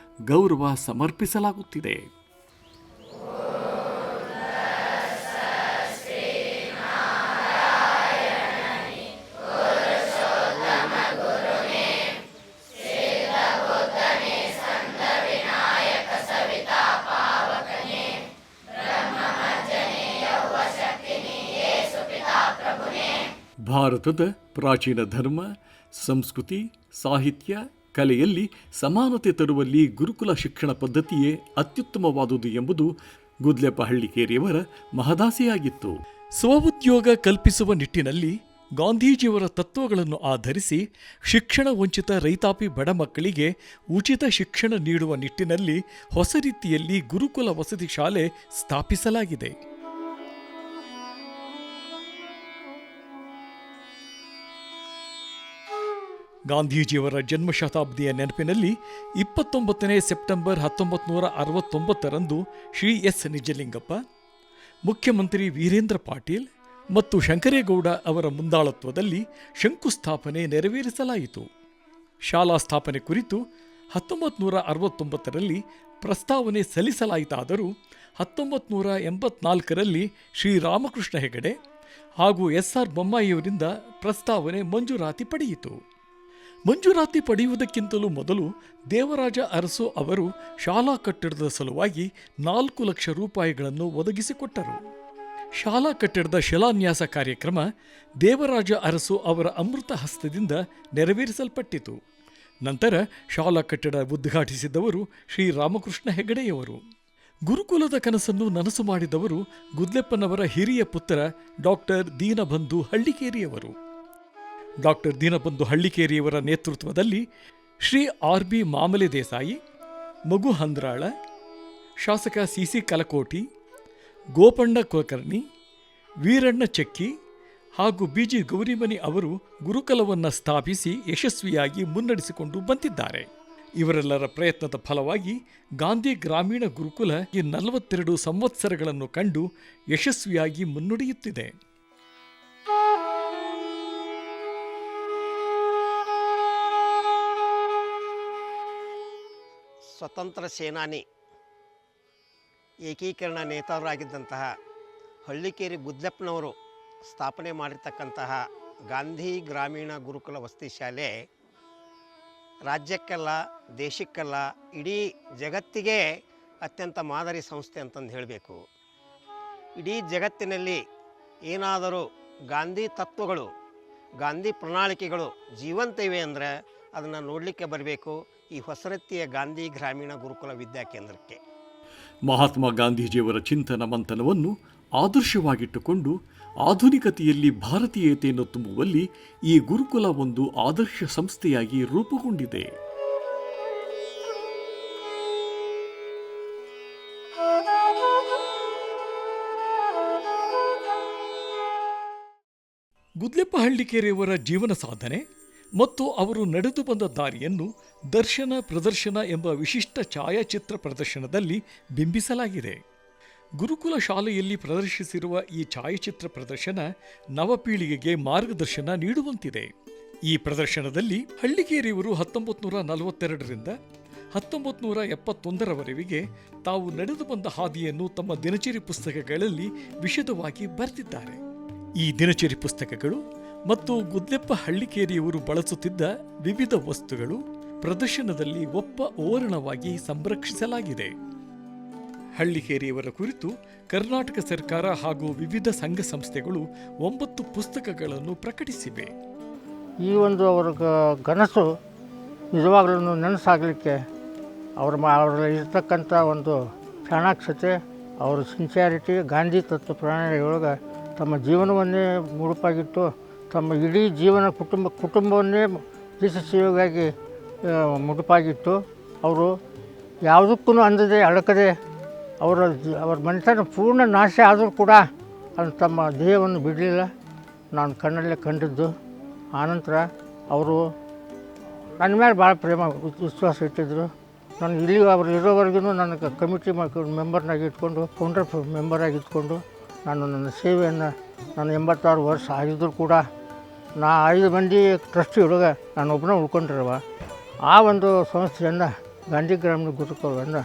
ಗೌರವ ಸಮರ್ಪಿಸಲಾಗುತ್ತಿದೆ. ಭಾರತದ ಪ್ರಾಚೀನ ಧರ್ಮ, ಸಂಸ್ಕೃತಿ, ಸಾಹಿತ್ಯ, ಕಲೆಯಲ್ಲಿ ಸಮಾನತೆ ತರುವಲ್ಲಿ ಗುರುಕುಲ ಶಿಕ್ಷಣ ಪದ್ಧತಿಯೇ ಅತ್ಯುತ್ತಮವಾದುದು ಎಂಬುದು ಗುದ್ಲೆಪ್ಪ ಹಳ್ಳಿಕೇರಿಯವರ ಮಹದಾಸೆಯಾಗಿತ್ತು. ಸ್ವಉದ್ಯೋಗ ಕಲ್ಪಿಸುವ ನಿಟ್ಟಿನಲ್ಲಿ ಗಾಂಧೀಜಿಯವರ ತತ್ವಗಳನ್ನು ಆಧರಿಸಿ ಶಿಕ್ಷಣ ವಂಚಿತ ರೈತಾಪಿ ಬಡ ಮಕ್ಕಳಿಗೆ ಉಚಿತ ಶಿಕ್ಷಣ ನೀಡುವ ನಿಟ್ಟಿನಲ್ಲಿ ಹೊಸ ರೀತಿಯಲ್ಲಿ ಗುರುಕುಲ ವಸತಿ ಶಾಲೆ ಸ್ಥಾಪಿಸಲಾಗಿದೆ. ಗಾಂಧೀಜಿಯವರ ಜನ್ಮ ಶತಾಬ್ದಿಯ ನೆನಪಿನಲ್ಲಿ 29 ಸೆಪ್ಟೆಂಬರ್ 1969ರಂದು ಶ್ರೀ ಎಸ್ ನಿಜಲಿಂಗಪ್ಪ, ಮುಖ್ಯಮಂತ್ರಿ ವೀರೇಂದ್ರ ಪಾಟೀಲ್ ಮತ್ತು ಶಂಕರೇಗೌಡ ಅವರ ಮುಂದಾಳತ್ವದಲ್ಲಿ ಶಂಕುಸ್ಥಾಪನೆ ನೆರವೇರಿಸಲಾಯಿತು. ಶಾಲಾ ಸ್ಥಾಪನೆ ಕುರಿತು 1969ರಲ್ಲಿ ಪ್ರಸ್ತಾವನೆ ಸಲ್ಲಿಸಲಾಯಿತಾದರೂ 1984ರಲ್ಲಿ ಶ್ರೀರಾಮಕೃಷ್ಣ ಹೆಗಡೆ ಹಾಗೂ ಎಸ್.ಆರ್. ಬೊಮ್ಮಾಯಿಯವರಿಂದ ಪ್ರಸ್ತಾವನೆ ಮಂಜೂರಾತಿ ಪಡೆಯಿತು. ಮಂಜೂರಾತಿ ಪಡೆಯುವುದಕ್ಕಿಂತಲೂ ಮೊದಲು ದೇವರಾಜ ಅರಸು ಅವರು ಶಾಲಾ ಕಟ್ಟಡದ ಸಲುವಾಗಿ 4 ಲಕ್ಷ ರೂಪಾಯಿಗಳನ್ನು ಒದಗಿಸಿಕೊಟ್ಟರು. ಶಾಲಾ ಕಟ್ಟಡದ ಶಿಲಾನ್ಯಾಸ ಕಾರ್ಯಕ್ರಮ ದೇವರಾಜ ಅರಸು ಅವರ ಅಮೃತ ಹಸ್ತದಿಂದ ನೆರವೇರಿಸಲ್ಪಟ್ಟಿತು. ನಂತರ ಶಾಲಾ ಕಟ್ಟಡ ಉದ್ಘಾಟಿಸಿದವರು ಶ್ರೀರಾಮಕೃಷ್ಣ ಹೆಗಡೆಯವರು. ಗುರುಕುಲದ ಕನಸನ್ನು ನನಸು ಮಾಡಿದವರು ಗುದ್ಲೆಪ್ಪನವರ ಹಿರಿಯ ಪುತ್ರ ಡಾಕ್ಟರ್ ದೀನಬಂಧು ಹಳ್ಳಿಕೇರಿಯವರು. ಡಾಕ್ಟರ್ ದೀನಬಂಧು ಹಳ್ಳಿಕೇರಿಯವರ ನೇತೃತ್ವದಲ್ಲಿ ಶ್ರೀ ಆರ್.ಬಿ. ಮಾಮಲೆ ದೇಸಾಯಿ, ಮಗು ಹಂದ್ರಾಳ, ಶಾಸಕ ಸಿ.ಸಿ. ಕಲಕೋಟಿ, ಗೋಪಣ್ಣ ಕುಲಕರ್ಣಿ, ವೀರಣ್ಣ ಚೆಕ್ಕಿ ಹಾಗೂ ಬಿ.ಜಿ. ಗೌರಿಮನಿ ಅವರು ಗುರುಕುಲವನ್ನು ಸ್ಥಾಪಿಸಿ ಯಶಸ್ವಿಯಾಗಿ ಮುನ್ನಡೆಸಿಕೊಂಡು ಬಂದಿದ್ದಾರೆ. ಇವರೆಲ್ಲರ ಪ್ರಯತ್ನದ ಫಲವಾಗಿ ಗಾಂಧಿ ಗ್ರಾಮೀಣ ಗುರುಕುಲ 42 ಸಂವತ್ಸರಗಳನ್ನು ಕಂಡು ಯಶಸ್ವಿಯಾಗಿ ಮುನ್ನಡೆಯುತ್ತಿದೆ. ಸ್ವತಂತ್ರ ಸೇನಾನಿ, ಏಕೀಕರಣ ನೇತಾರರಾಗಿದ್ದಂತಹ ಹಳ್ಳಿಕೇರಿ ಗುದ್ಲೆಪ್ಪನವರು ಸ್ಥಾಪನೆ ಮಾಡಿರ್ತಕ್ಕಂತಹ ಗಾಂಧಿ ಗ್ರಾಮೀಣ ಗುರುಕುಲ ವಸತಿ ಶಾಲೆ ರಾಜ್ಯಕ್ಕಲ್ಲ, ದೇಶಕ್ಕಲ್ಲ, ಇಡೀ ಜಗತ್ತಿಗೆ ಅತ್ಯಂತ ಮಾದರಿ ಸಂಸ್ಥೆ ಅಂತಂದು ಹೇಳಬೇಕು. ಇಡೀ ಜಗತ್ತಿನಲ್ಲಿ ಏನಾದರೂ ಗಾಂಧಿ ತತ್ವಗಳು, ಗಾಂಧಿ ಪ್ರಣಾಳಿಕೆಗಳು ಜೀವಂತ ಇವೆ ಅಂದರೆ ಅದನ್ನು ನೋಡಲಿಕ್ಕೆ ಬರಬೇಕು ಈ ಹೊಸರತ್ತಿಯ ಗಾಂಧಿ ಗ್ರಾಮೀಣ ಗುರುಕುಲ ವಿದ್ಯಾಕೇಂದ್ರಕ್ಕೆ. ಮಹಾತ್ಮ ಗಾಂಧೀಜಿಯವರ ಚಿಂತನ ಮಂಥನವನ್ನು ಆದರ್ಶವಾಗಿಟ್ಟುಕೊಂಡು ಆಧುನಿಕತೆಯಲ್ಲಿ ಭಾರತೀಯತೆಯನ್ನು ತುಂಬುವಲ್ಲಿ ಈ ಗುರುಕುಲ ಒಂದು ಆದರ್ಶ ಸಂಸ್ಥೆಯಾಗಿ ರೂಪುಗೊಂಡಿದೆ. ಗುದ್ಲೆಪ್ಪ ಹಳ್ಳಿಕೇರಿಯವರ ಜೀವನ ಸಾಧನೆ ಮತ್ತು ಅವರು ನಡೆದು ಬಂದ ದಾರಿಯನ್ನು ದರ್ಶನ ಪ್ರದರ್ಶನ ಎಂಬ ವಿಶಿಷ್ಟ ಛಾಯಾಚಿತ್ರ ಪ್ರದರ್ಶನದಲ್ಲಿ ಬಿಂಬಿಸಲಾಗಿದೆ. ಗುರುಕುಲ ಶಾಲೆಯಲ್ಲಿ ಪ್ರದರ್ಶಿಸಿರುವ ಈ ಛಾಯಾಚಿತ್ರ ಪ್ರದರ್ಶನ ನವಪೀಳಿಗೆಗೆ ಮಾರ್ಗದರ್ಶನ ನೀಡುವಂತಿದೆ. ಈ ಪ್ರದರ್ಶನದಲ್ಲಿ ಹಳ್ಳಿಕೇರಿಯವರು 1942ರಿಂದ 1971ರವರೆಗೆ ತಾವು ನಡೆದು ಬಂದ ಹಾದಿಯನ್ನು ತಮ್ಮ ದಿನಚರಿ ಪುಸ್ತಕಗಳಲ್ಲಿ ವಿಶದವಾಗಿ ಬರೆದಿದ್ದಾರೆ. ಈ ದಿನಚರಿ ಪುಸ್ತಕಗಳು ಮತ್ತು ಗುದ್ಲೆಪ್ಪ ಹಳ್ಳಿಕೇರಿಯವರು ಬಳಸುತ್ತಿದ್ದ ವಿವಿಧ ವಸ್ತುಗಳು ಪ್ರದರ್ಶನದಲ್ಲಿ ಓರಣವಾಗಿ ಸಂರಕ್ಷಿಸಲಾಗಿದೆ. ಹಳ್ಳಿಕೇರಿಯವರ ಕುರಿತು ಕರ್ನಾಟಕ ಸರ್ಕಾರ ಹಾಗೂ ವಿವಿಧ ಸಂಘ ಸಂಸ್ಥೆಗಳು 9 ಪುಸ್ತಕಗಳನ್ನು ಪ್ರಕಟಿಸಿವೆ. ಈ ಒಂದು ಅವರ ಕನಸು ನಿಜವಾಗ್ಲೂ ನೆನಸಾಗಲಿಕ್ಕೆ ಅವರಲ್ಲಿ ಇರ್ತಕ್ಕಂಥ ಒಂದು ಚಾಣಾಕ್ಷತೆ, ಅವರ ಸಿನ್ಸಿಯಾರಿಟಿ, ಗಾಂಧಿ ತತ್ವ ಪ್ರಣಾಳಿಕೆಯೊಳಗೆ ತಮ್ಮ ಜೀವನವನ್ನೇ ಮುಡುಪಾಗಿಟ್ಟು ತಮ್ಮ ಇಡೀ ಜೀವನ ಕುಟುಂಬವನ್ನೇ ದೇಶ ಸೇವೆಗಾಗಿ ಮುಡುಪಾಗಿಟ್ಟು ಅವರು ಯಾವುದಕ್ಕೂ ಅಂದದೆ ಅಳಕದೆ ಅವರ ಮನೆತನ ಪೂರ್ಣ ನಾಶ ಆದರೂ ಕೂಡ ಅದು ತಮ್ಮ ದೇಹವನ್ನು ಬಿಡಲಿಲ್ಲ. ನಾನು ಕಣ್ಣಲ್ಲೇ ಕಂಡಿದ್ದು. ಆನಂತರ ಅವರು ನನ್ನ ಮೇಲೆ ಭಾಳ ಪ್ರೇಮ ವಿಶ್ವಾಸ ಇಟ್ಟಿದ್ದರು. ನಾನು ಇಲ್ಲಿ ಅವರು ಇರೋವರೆಗೂ ನನಗೆ ಕಮಿಟಿ ಮೆಂಬರ್ನಾಗಿ ಇಟ್ಕೊಂಡು, ಫೌಂಡರ್ ಮೆಂಬರಾಗಿ ಇಟ್ಕೊಂಡು ನಾನು ನನ್ನ ಸೇವೆಯನ್ನು ನಾನು 86 ವರ್ಷ ಆಗಿದ್ದರೂ ಕೂಡ 5 ಮಂದಿ ಟ್ರಸ್ಟಿ ಒಳಗೆ ನಾನು ಒಬ್ಬನೇ ಉಳ್ಕೊಂಡಿರುವ ಆ ಒಂದು ಸಂಸ್ಥೆಯನ್ನು ಗಾಂಧಿ ಗ್ರಾಮೀಣ ಗುರುಕುಲವನ್ನು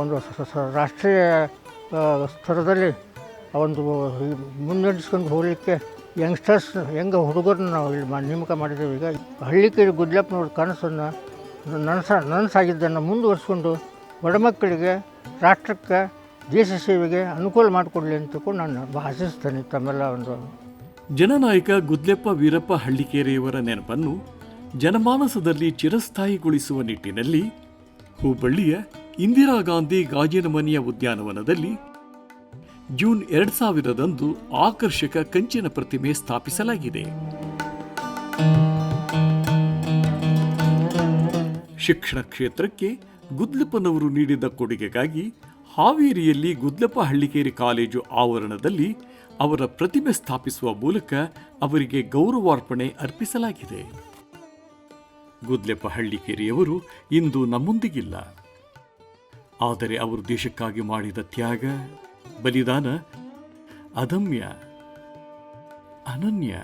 ಒಂದು ರಾಷ್ಟ್ರೀಯ ಸ್ತರದಲ್ಲಿ ಒಂದು ಮುನ್ನಡೆಸ್ಕೊಂಡು ಹೋಗಲಿಕ್ಕೆ ಯಂಗ್ಸ್ಟರ್ಸ್ ಹುಡುಗರನ್ನ ನಾವು ಇಲ್ಲಿ ನೇಮಕ ಮಾಡಿದ್ದೇವೆ. ಈಗ ಹಳ್ಳಿಕೇರಿ ಗುದ್ಲಪ್ಪನವ್ರ ಕನಸನ್ನು ನನಸಾಗಿದ್ದನ್ನು ಮುಂದುವರಿಸ್ಕೊಂಡು ಬಡ ಮಕ್ಕಳಿಗೆ, ರಾಷ್ಟ್ರಕ್ಕೆ, ದೇಶ ಸೇವೆಗೆ ಅನುಕೂಲ ಮಾಡಿಕೊಡಲಿ ಅಂತಕೊಂಡು ನಾನು ಆಶಿಸ್ತೇನೆ. ತಮ್ಮೆಲ್ಲ ಒಂದು ಜನನಾಯಕ ಗುದ್ಲೆಪ್ಪ ವೀರಪ್ಪ ಹಳ್ಳಿಕೇರಿಯವರ ನೆನಪನ್ನು ಜನಮಾನಸದಲ್ಲಿ ಚಿರಸ್ಥಾಯಿಗೊಳಿಸುವ ನಿಟ್ಟಿನಲ್ಲಿ ಹುಬ್ಬಳ್ಳಿಯ ಇಂದಿರಾ ಗಾಂಧಿ ಗಾಜಿನ ಮನೆಯ ಉದ್ಯಾನವನದಲ್ಲಿ ಜೂನ್ 2000 ಆಕರ್ಷಕ ಕಂಚಿನ ಪ್ರತಿಮೆ ಸ್ಥಾಪಿಸಲಾಗಿದೆ. ಶಿಕ್ಷಣ ಕ್ಷೇತ್ರಕ್ಕೆ ಗುದ್ಲೆಪ್ಪನವರು ನೀಡಿದ ಕೊಡುಗೆಗಾಗಿ ಹಾವೇರಿಯಲ್ಲಿ ಗುದ್ಲೆಪ್ಪ ಹಳ್ಳಿಕೇರಿ ಕಾಲೇಜು ಆವರಣದಲ್ಲಿ ಅವರ ಪ್ರತಿಮೆ ಸ್ಥಾಪಿಸುವ ಮೂಲಕ ಅವರಿಗೆ ಗೌರವಾರ್ಪಣೆ ಅರ್ಪಿಸಲಾಗಿದೆ. ಗುದ್ಲೆಪ್ಪ ಹಳ್ಳಿಕೇರಿಯವರು ಇಂದು ನಮ್ಮೊಂದಿಗಿಲ್ಲ. ಆದರೆ ಅವರು ದೇಶಕ್ಕಾಗಿ ಮಾಡಿದ ತ್ಯಾಗ, ಬಲಿದಾನ ಅದಮ್ಯ, ಅನನ್ಯ.